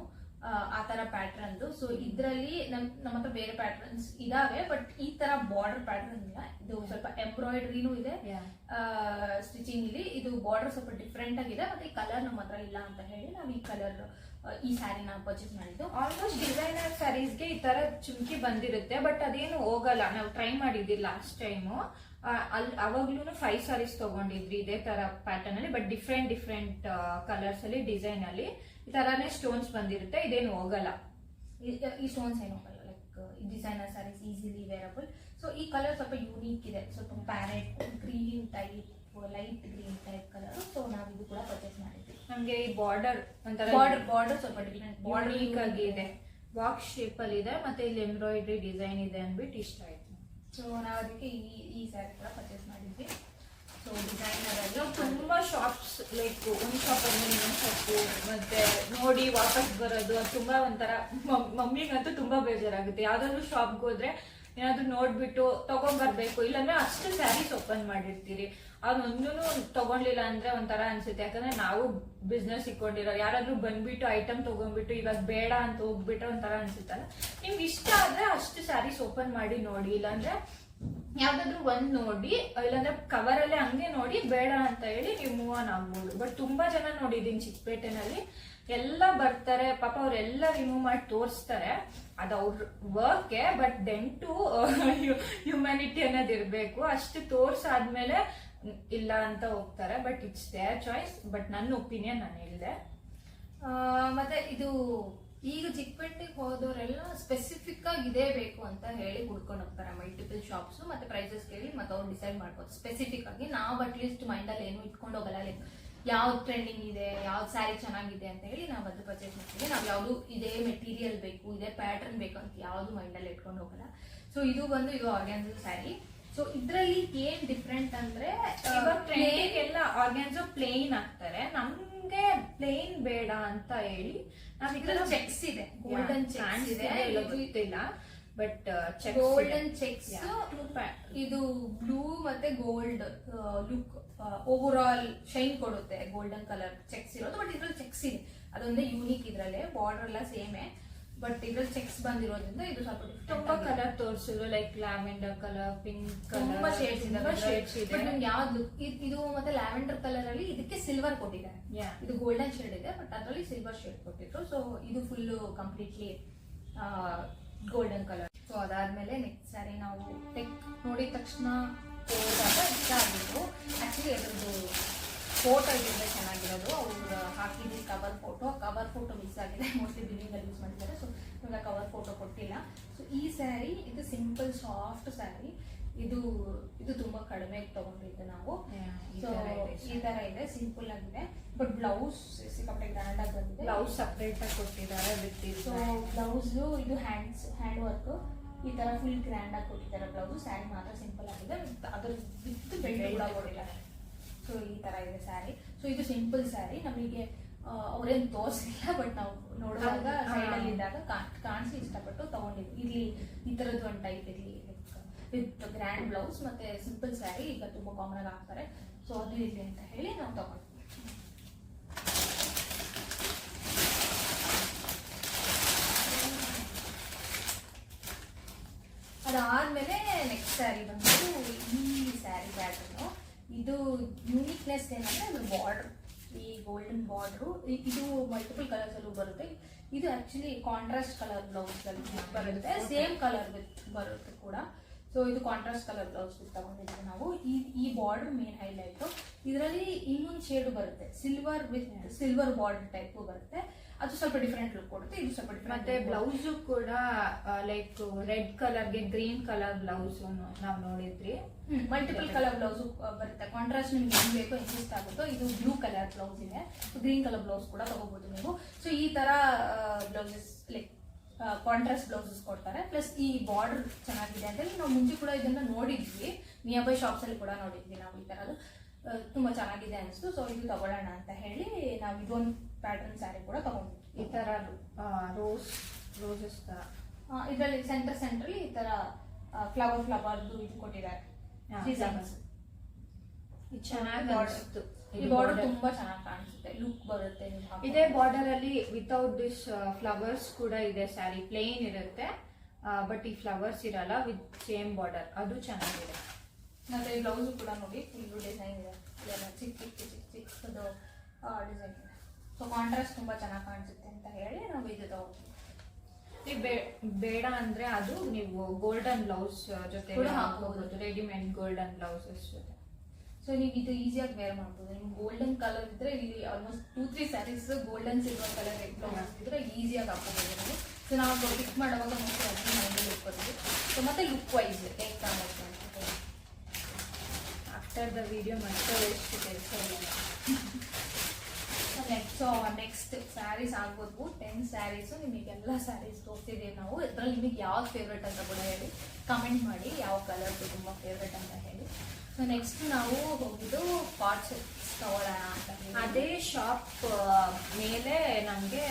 ಆ ತರ ಪ್ಯಾಟರ್ನ್ದು. ಸೊ ಇದ್ರಲ್ಲಿ ನಮ್ಮ ಹತ್ರ ಬೇರೆ ಪ್ಯಾಟರ್ನ್ಸ್ ಇದಾವೆ, ಬಟ್ ಈ ತರ ಬಾರ್ಡರ್ ಪ್ಯಾಟರ್ನ್ ಇಲ್ಲ. ಇದು ಸ್ವಲ್ಪ ಎಂಬ್ರಾಯ್ಡ್ರಿನೂ ಇದೆ ಸ್ಟಿಚಿಂಗ್ ಇಲ್ಲಿ. ಇದು ಬಾರ್ಡರ್ ಸ್ವಲ್ಪ ಡಿಫ್ರೆಂಟ್ ಆಗಿದೆ, ಮತ್ತೆ ಈ ಕಲರ್ ನಮ್ಮ ಹತ್ರ ಇಲ್ಲ ಅಂತ ಹೇಳಿ ನಾವು ಈ ಕಲರ್ ಈ ಸ್ಯಾರಿನ ಪರ್ಚೇಸ್ ಮಾಡಿದ್ದು. ಆಲ್ಮೋಸ್ಟ್ ಡಿಸೈನರ್ ಸ್ಯಾರೀಸ್ಗೆ ಈ ತರ ಚುಮ್ಕಿ ಬಂದಿರುತ್ತೆ, ಬಟ್ ಅದೇನು ಹೋಗಲ್ಲ. ನಾವು ಟ್ರೈ ಮಾಡಿದ್ವಿ ಲಾಸ್ಟ್ ಟೈಮು. ಅಲ್ಲಿ ಅವಾಗ್ಲೂ 5 ಸಾರೀಸ್ ತಗೊಂಡಿದ್ವಿ ಇದೇ ತರ ಪ್ಯಾಟರ್ನ್ ಅಲ್ಲಿ, ಬಟ್ ಡಿಫ್ರೆಂಟ್ ಕಲರ್ಸ್ ಅಲ್ಲಿ ಡಿಸೈನ್ ಅಲ್ಲಿ ಈ ತರಾನೇ ಸ್ಟೋನ್ಸ್ ಬಂದಿರುತ್ತೆ. ಇದೇನು ಹೋಗಲ್ಲ, ಈ ಸ್ಟೋನ್ಸ್ ಏನು ಹೋಗಲ್ಲ. Like designer sarees easily wearable. So ಈ ಕಲರ್ ಸ್ವಲ್ಪ ಯೂನಿಕ್ ಇದೆ, ಸ್ವಲ್ಪ parrot green type, light green type colour. So ನಾವು ಇದು ಕೂಡ ಪರ್ಚೇಸ್ ಮಾಡಿದ್ವಿ. ನಮ್ಗೆ ಈ ಬಾರ್ಡರ್ ಬಾರ್ಡರ್ ಸ್ವಲ್ಪ ಡಿಫ್ರೆಂಟ್ ಬಾರ್ಡರ್ ಆಗಿ ಇದೆ, ಬಾಕ್ಸ್ ಶೇಪ್ ಅಲ್ಲಿ ಇದೆ, ಮತ್ತೆ ಇಲ್ಲಿ ಎಂಬ್ರಾಯ್ಡ್ರಿ ಡಿಸೈನ್ ಇದೆ ಅಂದ್ಬಿಟ್ಟು ಇಷ್ಟ ಆಯ್ತು. ಸೊ ನಾವು ಅದಕ್ಕೆ ಈ ಸ್ಯಾರಿ ಕೂಡ ಪರ್ಚೇಸ್ ಮಾಡಿದ್ವಿ. ಸೊ ಡಿಸೈನರ್ ಅಲ್ಲಿ ತುಂಬಾ ಶಾಪ್ಸ್, ಲೈಕ್ ಒಂದ್ ಶಾಪ್ ಅಲ್ಲಿ ಇನ್ನೊಂದ್ ಶಾಪ್ ಮತ್ತೆ ನೋಡಿ ವಾಪಸ್ ಬರೋದು, ಅದು ತುಂಬಾ ಒಂಥರ ಮಮ್ಮಿಗಂತೂ ತುಂಬಾ ಬೇಜಾರಾಗುತ್ತೆ. ಯಾವ್ದಾದ್ರು ಶಾಪ್ಗೆ ಹೋದ್ರೆ ಏನಾದ್ರು ನೋಡ್ಬಿಟ್ಟು ತಗೊಂಡ್ಬರ್ಬೇಕು, ಇಲ್ಲಾಂದ್ರೆ ಅಷ್ಟು ಸ್ಯಾರೀಸ್ ಓಪನ್ ಮಾಡಿರ್ತೀರಿ, ಅದೊಂದೂ ತಗೊಂಡ್ಲಿಲ್ಲ ಅಂದ್ರೆ ಒಂಥರ ಅನ್ಸುತ್ತೆ. ಯಾಕಂದ್ರೆ ನಾವು ಬಿಸ್ನೆಸ್ ಇಟ್ಕೊಂಡಿರೋ, ಯಾರಾದ್ರೂ ಬಂದ್ಬಿಟ್ಟು ಐಟಮ್ ತಗೊಂಡ್ಬಿಟ್ಟು ಇವಾಗ ಬೇಡ ಅಂತ ಹೋಗ್ಬಿಟ್ರೆ ಒಂಥರ ಅನ್ಸುತ್ತಲ್ಲ. ನಿಮ್ಗೆ ಇಷ್ಟ ಆದ್ರೆ ಅಷ್ಟು ಸ್ಯಾರೀಸ್ ಓಪನ್ ಮಾಡಿ ನೋಡಿ, ಇಲ್ಲಾಂದ್ರೆ ಯಾವ್ದಾದ್ರು ಒಂದ್ ನೋಡಿ, ಇಲ್ಲಾಂದ್ರೆ ಕವರ್ ಅಲ್ಲೇ ಹಂಗೆ ನೋಡಿ ಬೇಡ ಅಂತ ಹೇಳಿ ನೀವು ಮೂವ್ ಆನ್ ಆಗ್ಬೋದು. ಬಟ್ ತುಂಬಾ ಜನ ನೋಡಿದೀನಿ ಚಿಕ್ಕಪೇಟೆನಲ್ಲಿ, ಎಲ್ಲ ಬರ್ತಾರೆ ಪಾಪ, ಅವ್ರೆಲ್ಲ ರಿಮೂವ್ ಮಾಡಿ ತೋರಿಸ್ತಾರೆ, ಅದು ಅವ್ರ ವರ್ಕ್ಗೆ. ಬಟ್ ದೆನ್ ಟು ಹ್ಯುಮ್ಯಾನಿಟಿ ಅನ್ನೋದು ಇರ್ಬೇಕು. ಅಷ್ಟು ತೋರ್ಸಾದ್ಮೇಲೆ ಇಲ್ಲ ಅಂತ ಹೋಗ್ತಾರೆ. But it's there choice, but ನನ್ನ ಒಪಿನಿಯನ್ ನಾನು ಹೇಳಿದೆ. ಮತ್ತೆ ಇದು ಈಗ ಚಿಕ್ಕಪೇಟೆಗೆ ಹೋದವರೆಲ್ಲ ಸ್ಪೆಸಿಫಿಕ್ ಆಗಿ ಇದೇ ಬೇಕು ಅಂತ ಹೇಳಿ ಹುಡ್ಕೊಂಡು ಹೋಗ್ತಾರೆ ಮಲ್ಟಿಪಲ್ ಶಾಪ್ಸ್, ಮತ್ತೆ ಪ್ರೈಸಸ್ ಕೇಳಿ ಮತ್ತೆ ಅವ್ರು ಡಿಸೈಡ್ ಮಾಡ್ಬೋದು ಸ್ಪೆಸಿಫಿಕ್ ಆಗಿ. ನಾವು ಅಟ್ಲೀಸ್ಟ್ ಮೈಂಡಲ್ಲಿ ಏನು ಇಟ್ಕೊಂಡು ಹೋಗಲ್ಲ, ಲೈಕ್ ಯಾವ್ದು ಟ್ರೆಂಡಿಂಗ್ ಇದೆ, ಯಾವ್ದು ಸ್ಯಾರಿ ಚೆನ್ನಾಗಿದೆ ಅಂತ ಹೇಳಿ ನಾವು ಅದು ಪರ್ಚೇಸ್ ಮಾಡ್ತೀವಿ. ನಾವು ಯಾವುದು ಇದೇ ಮೆಟೀರಿಯಲ್ ಬೇಕು, ಇದೇ ಪ್ಯಾಟರ್ನ್ ಬೇಕು ಅಂತ ಯಾವ್ದು ಮೈಂಡಲ್ಲಿ ಇಟ್ಕೊಂಡು ಹೋಗಲ್ಲ. ಸೊ ಇದು ಆರ್ಗ್ಯಾನ್ಸೋ ಸ್ಯಾರಿ. ಸೊ ಇದ್ರಲ್ಲಿ ಏನ್ ಡಿಫ್ರೆಂಟ್ ಅಂದ್ರೆ ಎಲ್ಲ ಆರ್ಗ್ಯಾನ್ಸೋ ಪ್ಲೇನ್ ಹಾಕ್ತಾರೆ, ನಮ್ಗೆ ಪ್ಲೇನ್ ಬೇಡ ಅಂತ ಹೇಳಿ ನಾವ್ ಚೆಕ್ಸ್ ಇದೆ, ಗೋಲ್ಡನ್ ಚೆಕ್ಸ್ ಇದೆ, ಗೊತ್ತಿಲ್ಲ ಬಟ್ ಗೋಲ್ಡನ್ ಚೆಕ್ಸ್. ಇದು ಬ್ಲೂ ಮತ್ತೆ gold look over all shine ಕೊಡುತ್ತೆ, ಗೋಲ್ಡನ್ ಕಲರ್ ಚೆಕ್ಸ್ ಇರೋದು. ಬಟ್ ಇದ್ರಲ್ಲಿ ಚೆಕ್ಸ್ ಇದೆ, ಅದೊಂದೇ ಯೂನಿಕ್. ಇದ್ರಲ್ಲೇ ಬಾರ್ಡರ್ ಎಲ್ಲ ಸೇಮೇ, ಬಟ್ ಇದ್ರಲ್ಲಿ ಚೆಕ್ಸ್ ಬಂದಿರೋದ್ರಿಂದ ಇದು ಸ್ವಲ್ಪ ತುಂಬಾ ಕಲರ್ ತೋರಿಸಿದ್ರು, like lavender colour, pink colour, ತುಂಬಾ ಶೇಡ್ಸ್ ಇದೆ. ನಿಮ್ಗೆ ಯಾವ್ದು ಇದು ಮತ್ತೆ ಲ್ಯಾವೆಂಡರ್ ಕಲರ್ ಅಲ್ಲಿ ಇದಕ್ಕೆ ಸಿಲ್ವರ್ ಕೊಟ್ಟಿದ್ದಾರೆ. ಇದು ಗೋಲ್ಡನ್ ಶೇಡ್ ಇದೆ, ಬಟ್ ಅದರಲ್ಲಿ ಸಿಲ್ವರ್ ಶೇಡ್ ಕೊಟ್ಟಿದ್ರು. ಸೊ ಇದು full completely golden colour. So ಅದಾದ್ಮೇಲೆ ನೆಕ್ಸ್ಟ್ ಸ್ಯಾರಿ ನಾವು ಟೆಕ್ ನೋಡಿದ ತಕ್ಷಣ ಹೋದಾಗ ಇಷ್ಟ ಆಗಿದ್ದು. ಆಕ್ಚುಲಿ ಅದ್ರದ್ದು ಫೋಟೋ ಇದ್ರೆ ಚೆನ್ನಾಗಿರೋದು, ಅವ್ರು ಹಾಕಿದ್ದು ಕವರ್ ಫೋಟೋ ಮಿಸ್ ಆಗಿದೆ, ಮೋಸ್ಟ್ಲಿ ಬಿಲ್ಲಿಂಗ್ ಅಲ್ಲಿ ಯೂಸ್ ಮಾಡಿದ್ದಾರೆ. ಸೊ ಇವಾಗ ಕವರ್ ಫೋಟೋ ಕೊಟ್ಟಿಲ್ಲ. ಸೊ ಈ ಸ್ಯಾರಿ ಇದು ಸಿಂಪಲ್ ಸಾಫ್ಟ್ ಸ್ಯಾರಿ. ಇದು ತುಂಬಾ ಕಡಿಮೆ ತಗೊಂಡಿದ್ದೆ ನಾವು. ಸೊ ಈ ತರ ಇದೆ, ಸಿಂಪಲ್ ಆಗಿದೆ. ಬಟ್ ಬ್ಲೌಸ್ ಸಿಕ್ಕಾಪಟ್ಟೆ ಗ್ರ್ಯಾಂಡ್ ಆಗಿ ಬಂದಿದೆ. ಬ್ಲೌಸ್ ಸಪರೇಟ್ ಆಗಿ ಕೊಟ್ಟಿದ್ದಾರೆ. ಸೊ ಬ್ಲೌಸ್ ಇದು ಹ್ಯಾಂಡ್ ವರ್ಕ್ ಈ ತರ ಫುಲ್ ಗ್ರ್ಯಾಂಡ್ ಆಗಿ ಕೊಟ್ಟಿದ್ದಾರೆ ಬ್ಲೌಸ್. ಸ್ಯಾರಿ ಮಾತ್ರ ಸಿಂಪಲ್ ಆಗಿದೆ, ಅದ್ರ ವಿತ್ ಬೆಲ್ಟ್ ಕೂಡ ಕೊಟ್ಟಿದ್ದಾರೆ. ಸೊ ಈ ತರ ಇದೆ ಸ್ಯಾರಿ. ಸೊ ಇದು ಸಿಂಪಲ್ ಸ್ಯಾರಿ. ನಮಗೆ ಅವ್ರೇನು ತೋರಿಸಿಲ್ಲ, ಬಟ್ ನಾವು ನೋಡುವಾಗ ಸೈಡ್ ಅಲ್ಲಿ ಇದ್ದಾಗ ಕಾಣಿಸಿ ಇಷ್ಟಪಟ್ಟು ತಗೊಂಡಿದ್ವಿ. ಇಲ್ಲಿ ಈ ತರದ್ದು ಒಂದು ಟೈಪ್ ಇರ್ಲಿ ವಿತ್ ಗ್ರ್ಯಾಂಡ್ ಬ್ಲೌಸ್ ಮತ್ತೆ ಸಿಂಪಲ್ ಸ್ಯಾರಿ ಈಗ ತುಂಬಾ ಕಾಮನ್ ಆಗಿ ಹಾಕ್ತಾರೆ. ಸೊ ಅದು ಇರ್ಲಿ ಅಂತ ಹೇಳಿ ನಾವು ತಗೊಂಡ್ವಿ. ಅದಾದ್ಮೇಲೆ ನೆಕ್ಸ್ಟ್ ಸ್ಯಾರಿ ಬಂದು ಈ ಸ್ಯಾರಿ ಪ್ಯಾಟರ್ನು. ಇದು ಯೂನಿಕ್ನೆಸ್ ಏನಂದ್ರೆ ಅದು ಬಾರ್ಡರ್, ಈ ಗೋಲ್ಡನ್ ಬಾರ್ಡ್ರು. ಇದು ಮಲ್ಟಿಪಲ್ ಕಲರ್ಸ್ ಅಲ್ಲೂ ಬರುತ್ತೆ. ಇದು ಆಕ್ಚುಲಿ ಕಾಂಟ್ರಾಸ್ಟ್ ಕಲರ್ ಬ್ಲೌಸ್ ಅಲ್ಲಿ ಬರುತ್ತೆ, ಸೇಮ್ ಕಲರ್ ವಿತ್ ಬರುತ್ತೆ ಕೂಡ. ಸೊ ಇದು ಕಾಂಟ್ರಾಸ್ಟ್ ಕಲರ್ ಬ್ಲೌಸ್ ತಗೊಂಡಿದ್ದೀವಿ ನಾವು. ಈ ಬಾರ್ಡರ್ ಮೇನ್ ಹೈಲೈಟ್. ಇದರಲ್ಲಿ ಇನ್ನೊಂದು ಶೇಡ್ ಬರುತ್ತೆ, silver with silver border type ಬರುತ್ತೆ. ಅದು ಸ್ವಲ್ಪ ಡಿಫರೆಂಟ್ ಲುಕ್ ಕೊಡುತ್ತೆ. ಇದು ಸ್ವಲ್ಪ ಡಿಫರೆಂಟ್. ಮತ್ತೆ ಬ್ಲೌಸ್ ಕೂಡ ಲೈಕ್ ರೆಡ್ ಕಲರ್ಗೆ ಗ್ರೀನ್ ಕಲರ್ ಬ್ಲೌಸ್ ನಾವು ನೋಡಿದ್ರಿ. ಮಲ್ಟಿಪಲ್ ಕಲರ್ ಬ್ಲೌಸ್ ಬರುತ್ತೆ. ಕಾಂಟ್ರಾಸ್ಟ್ ನಿಮ್ಗೆ ಏನ್ ಬೇಕೋ ಇಷ್ಟ ಆಗುತ್ತೋ. ಇದು ಬ್ಲೂ ಕಲರ್ ಬ್ಲೌಸ್ ಇದೆ, ಗ್ರೀನ್ ಕಲರ್ ಬ್ಲೌಸ್ ಕೂಡ ತಗೋಬಹುದು ನೀವು. ಸೊ ಈ ತರ ಬ್ಲೌಸಸ್ ಲೈಕ್ ಕಾಂಟ್ರಾಸ್ಟ್ ಬ್ಲೌಸಸ್ ಕೊಡ್ತಾರೆ. ಪ್ಲಸ್ ಈ ಬಾರ್ಡರ್ ಚೆನ್ನಾಗಿದೆ ಅಂತ ಹೇಳಿ ನಾವು ಮುಂಚೆ ಕೂಡ ಇದನ್ನ ನೋಡಿದ್ವಿ, ನಿಯರ್ ಬೈ ಶಾಪ್ಸ್ ಅಲ್ಲಿ ಕೂಡ ನೋಡಿದ್ವಿ ನಾವು. ಈ ತರದ್ದು ತುಂಬಾ ಚೆನ್ನಾಗಿದೆ ಅನಿಸ್ತು. ಸೊ ಇದು ತಗೊಳ್ಳೋಣ ಅಂತ ಹೇಳಿ ನಾವು ಇದೊಂದು ಪ್ಯಾಟರ್ನ್ ಸ್ಯಾರಿ ಕೂಡ ತಗೊಂಡ್ವಿ. ಈ ತರ ರೋಸಸ್ ತರ ಇದರಲ್ಲಿ ಸೆಂಟ್ರಲ್ಲಿ ಈ ತರ ಫ್ಲವರ್ದು ಇದು ಕೊಟ್ಟಿದ್ದಾರೆ. ಇದು ಚೆನ್ನಾಗಿ Border. ಅನಿಸ್ತು. ಈ ಬಾರ್ಡರ್ ತುಂಬಾ ಚೆನ್ನಾಗಿ ಕಾಣಿಸುತ್ತೆ, ಲುಕ್ ಬರುತ್ತೆ ನೀವು ಹಾಕಿದ್ರೆ. ಇದೇ ಬಾರ್ಡರ್ ಅಲ್ಲಿ ವಿತೌಟ್ ದಿಸ್ ಫ್ಲವರ್ಸ್ ಕೂಡ ಇದೆ ಸ್ಯಾರಿ, ಪ್ಲೇನ್ ಇರುತ್ತೆ ಬಟ್ ಈ ಫ್ಲವರ್ಸ್ ಇರಲ್ಲ, ವಿತ್ ಸೇಮ್ ಬಾರ್ಡರ್, ಅದು ಚೆನ್ನಾಗಿದೆ. ಮತ್ತೆ ಈ ಬ್ಲೌಸ್ ಕೂಡ ನೋಡಿ ಫುಲ್ ಡಿಸೈನ್ ಇದೆ, ಇದೆಲ್ಲ ಚಿಕ್ಕದು ಡಿಸೈನ್ ಇದೆ. ಸೊ ಕಾಂಟ್ರಾಸ್ಟ್ ತುಂಬಾ ಚೆನ್ನಾಗಿ ಕಾಣಿಸುತ್ತೆ ಅಂತ ಹೇಳಿ ನಾವು ಇದು ತಗೋತೀವಿ. ನೀವು ಬೇಡ ಅಂದ್ರೆ ಅದು ನೀವು ಗೋಲ್ಡನ್ ಬ್ಲೌಸ್ ಜೊತೆ ಕೂಡ ಹಾಕೋಬಹುದು, ರೆಡಿಮೇಡ್ ಗೋಲ್ಡನ್ ಬ್ಲೌಸಸ್ ಜೊತೆ. ಸೊ ನೀವು ಇದು ಈಸಿಯಾಗಿ ವೇರ್ ಮಾಡ್ಬೋದು. ನಿಮ್ಗೆ ಗೋಲ್ಡನ್ ಕಲರ್ ಇದ್ರೆ ಇಲ್ಲಿ almost 2-3 sarees golden silver colour blouse ಇದ್ರೆ ಈಸಿಯಾಗಿ ಹಾಕೋಬಹುದು ನೀವು. ಸೊ ನಾವು ಪಿಕ್ ಮಾಡುವಾಗ ಮತ್ತೆ ಅದನ್ನ ಮೈಂಡಲ್ಲಿ ಇಟ್ಕೊತೀವಿ. ಸೊ ಮತ್ತೆ ಲುಕ್ ವೈಸ್ ಹೇಗೆ ಕಾಣುತ್ತೆ ಅಂತ ಹೇಳಿ. ಆಫ್ಟರ್ ದ ವಿಡಿಯೋ ಮತ್ತೆ ಎಷ್ಟು ಕೆಲಸ ಇಲ್ಲ. ನೆಕ್ಸ್ಟ್ ಸ್ಯಾರೀಸ್ ಆಗ್ಬೋದು 10 ಸ್ಯಾರೀಸು ನಿಮಗೆಲ್ಲ ಸ್ಯಾರೀಸ್ ತೋರಿಸಿದ್ದೀವಿ ನಾವು. ಇದರಲ್ಲಿ ನಿಮಗೆ ಯಾವ್ದು ಫೇವ್ರೇಟ್ ಅಂತ ಕೂಡ ಹೇಳಿ ಕಮೆಂಟ್ ಮಾಡಿ, ಯಾವ ಕಲರ್ ತುಂಬ ಫೇವ್ರೇಟ್ ಅಂತ ಹೇಳಿ. ಸೊ ನೆಕ್ಸ್ಟ್ ನಾವು ಹೋಗಿದ್ದು ಪಾಟ್ ಸೆಟ್ಸ್ ತಗೊಳ್ಳೋಣ ಅಂತ ಹೇಳಿ. ಅದೇ ಶಾಪ್ ಮೇಲೆ ನಮಗೆ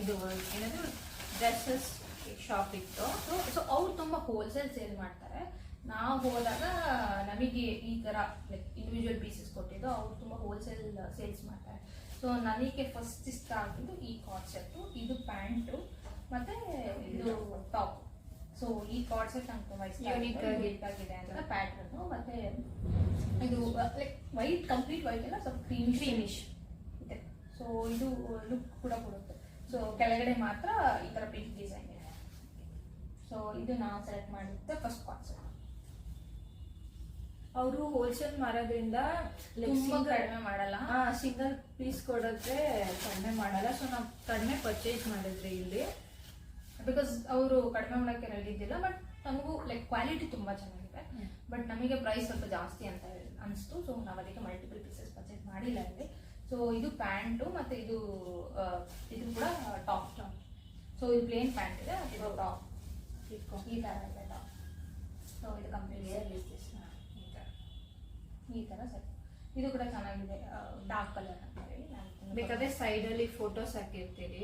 ಇದು ಏನದು ಡ್ರೆಸ್ಸಸ್ ಶಾಪ್ ಇತ್ತು. ಸೊ ಅವ್ರು ತುಂಬ ಹೋಲ್ಸೇಲ್ ಸೇಲ್ ಮಾಡ್ತಾರೆ. ನಾವು ಹೋದಾಗ ನಮಗೆ ಈ ಥರ ಲೈಕ್ ಇಂಡಿವಿಜುವಲ್ ಪೀಸಸ್ ಕೊಟ್ಟಿದ್ದು, ಅವ್ರು ತುಂಬ ಹೋಲ್ಸೇಲ್ ಸೇಲ್ಸ್ ಮಾಡ್ತಾರೆ. ಸೊ ನನಗೆ ಫಸ್ಟ್ ಇಷ್ಟ ಆಗಿದ್ದು ಈ ಕಾರ್ಡ್ ಸೆಟ್ಟು, ಇದು ಪ್ಯಾಂಟು ಮತ್ತೆ ಇದು ಟಾಪ್. ಸೊ ಈ ಕಾರ್ಡ್ ಸೆಟ್ ನಂಗೆ ತುಂಬ ಇಷ್ಟ, ಯೂನಿಕ್ ಆಗಿದೆ ಅಂತ ಪ್ಯಾಟರ್ನು. ಮತ್ತೆ ಇದು ಲೈಕ್ ವೈಟ್, ಕಂಪ್ಲೀಟ್ ವೈಟ್ ಎಲ್ಲ ಸ್ವಲ್ಪ ಕ್ರೀಮಿಶ್ ಇದೆ. ಸೊ ಇದು ಲುಕ್ ಕೂಡ ಕೊಡುತ್ತೆ. ಸೊ ಕೆಳಗಡೆ ಮಾತ್ರ ಈ ಥರ ಪಿಂಕ್ ಡಿಸೈನ್ ಇದೆ. ಸೊ ಇದು ನಾವು ಸೆಲೆಕ್ಟ್ ಮಾಡಿದ್ದೆ ಫಸ್ಟ್ ಕಾರ್ಡ್ ಸೆಟ್. ಅವರು ಹೋಲ್ಸೇಲ್ ಮಾರೋದ್ರಿಂದ ತುಂಬಾ ಕಡಿಮೆ ಮಾಡಲ್ಲ, ಸಿಂಗಲ್ ಪೀಸ್ ಕೊಡೋದ್ರೆ ಕಡಿಮೆ ಮಾಡಲ್ಲ. ಸೊ ನಾವು ಕಡಿಮೆ ಪರ್ಚೇಸ್ ಮಾಡಿದ್ರಿ ಇಲ್ಲಿ, ಬಿಕಾಸ್ ಅವರು ಕಡಿಮೆ ಮಾಡೋಕ್ಕೆ ರೆಡಿ ಇದ್ದಿಲ್ಲ. ಬಟ್ ನಮಗೂ ಲೈಕ್ ಕ್ವಾಲಿಟಿ ತುಂಬಾ ಚೆನ್ನಾಗಿದೆ, ಬಟ್ ನಮಗೆ ಪ್ರೈಸ್ ಸ್ವಲ್ಪ ಜಾಸ್ತಿ ಅಂತ ಅನಿಸ್ತು. ಸೊ ನಾವು ಅದಕ್ಕೆ ಮಲ್ಟಿಪಲ್ ಪೀಸಸ್ ಪರ್ಚೇಸ್ ಮಾಡಿಲ್ಲ ಇಲ್ಲಿ. ಸೊ ಇದು ಪ್ಯಾಂಟು ಮತ್ತೆ ಇದು ಕೂಡ ಟಾಪ್. ಸೊ ಇದು ಪ್ಲೇನ್ ಪ್ಯಾಂಟ್ ಇದೆ, ಇದು ಟಾಪ್ ಈ ತರ ಇದೆ ಟಾಪ್. ಸೊ ಇದು ಕಂಪ್ಲೀಟ್ ಈ ತರ ಸೆಟ್. ಇದು ಕೂಡ ಚೆನ್ನಾಗಿದೆ, ಡಾರ್ಕ್ ಕಲರ್ ಅಂತ ಹೇಳಿ. ಬೇಕಾದ್ರೆ ಸೈಡ್ ಅಲ್ಲಿ ಫೋಟೋಸ್ ಹಾಕಿರ್ತೀರಿ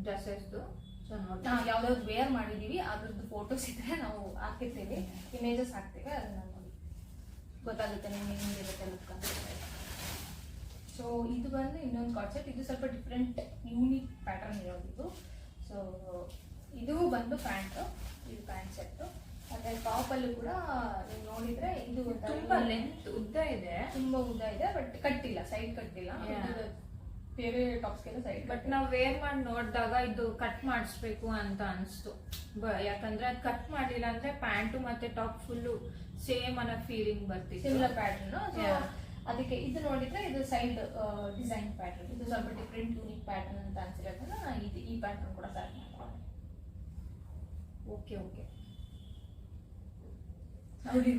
ಡ್ರೆಸ್ಸಸ್ದು. ಸೊ ನೋಡಿ ಯಾವ್ದಾವ್ದು ವೇರ್ ಮಾಡಿದೀವಿ ಅದ್ರದ್ದು ಫೋಟೋಸ್ ಇದ್ರೆ ನಾವು ಹಾಕಿರ್ತೀವಿ, ಇಮೇಜಸ್ ಹಾಕ್ತೀವಿ, ಅದನ್ನ ನೋಡಿ ಗೊತ್ತಾಗುತ್ತೆ ನಿಮ್ಗೆ ಹೆಂಗಿರುತ್ತೆ ಲುಕ್ ಅಂತ. ಸೊ ಇದು ಬಂದು ಇನ್ನೊಂದು ಕಾನ್ಸೆಪ್ಟ್, ಇದು ಸ್ವಲ್ಪ ಡಿಫ್ರೆಂಟ್ ಯೂನಿಕ್ ಪ್ಯಾಟರ್ನ್ ಇರೋದು. ಸೊ ಇದು ಬಂದು ಪ್ಯಾಂಟ್, ಇದು ಪ್ಯಾಂಟ್ ಸೆಟ್ಟು. ಮತ್ತೆ ಟಾಪ್ ಅಲ್ಲೂ ಕೂಡ ನೀವು ನೋಡಿದ್ರೆ ಇದು ತುಂಬಾ ಲೆಂತ್ ಉದ್ದ ಇದೆ, ತುಂಬಾ ಉದ್ದ ಇದೆ, ಬಟ್ ಕಟ್ಟಿಲ್ಲ, ಸೈಡ್ ಕಟ್ಟಿಲ್ಲ. ಬೇರೆ ಟಾಪ್ಸ್ಗೆಲ್ಲ ಸೈಡ್. ಬಟ್ ನಾವು ವೇರ್ ಮಾಡಿ ನೋಡಿದಾಗ ಇದು ಕಟ್ ಮಾಡಿಸ್ಬೇಕು ಅಂತ ಅನಿಸ್ತು. ಯಾಕಂದ್ರೆ ಅದು ಕಟ್ ಮಾಡಿಲ್ಲ ಅಂದ್ರೆ ಪ್ಯಾಂಟು ಮತ್ತೆ ಟಾಪ್ ಫುಲ್ಲು ಸೇಮ್ ಅನ್ನೋ ಫೀಲಿಂಗ್ ಬರ್ತಿತ್ತು, ಸಿಮಿಲರ್ ಪ್ಯಾಟರ್ನ್. ಅದಕ್ಕೆ ಇದು ನೋಡಿದ್ರೆ ಇದು ಸೈಡ್ ಡಿಸೈನ್ ಪ್ಯಾಟರ್ನ್, ಇದು ಸ್ವಲ್ಪ ಡಿಫ್ರೆಂಟ್ ಯೂನಿಕ್ ಪ್ಯಾಟರ್ನ್ ಅಂತ ಅನ್ಸಿರೋದ್ರಿಂದ ನಾನು ಈ ಪ್ಯಾಟರ್ನ್ ಕೂಡ ಸೆಲೆಕ್ಟ್ ಮಾಡ್ಕೊಂಡೆ. Okay okay okay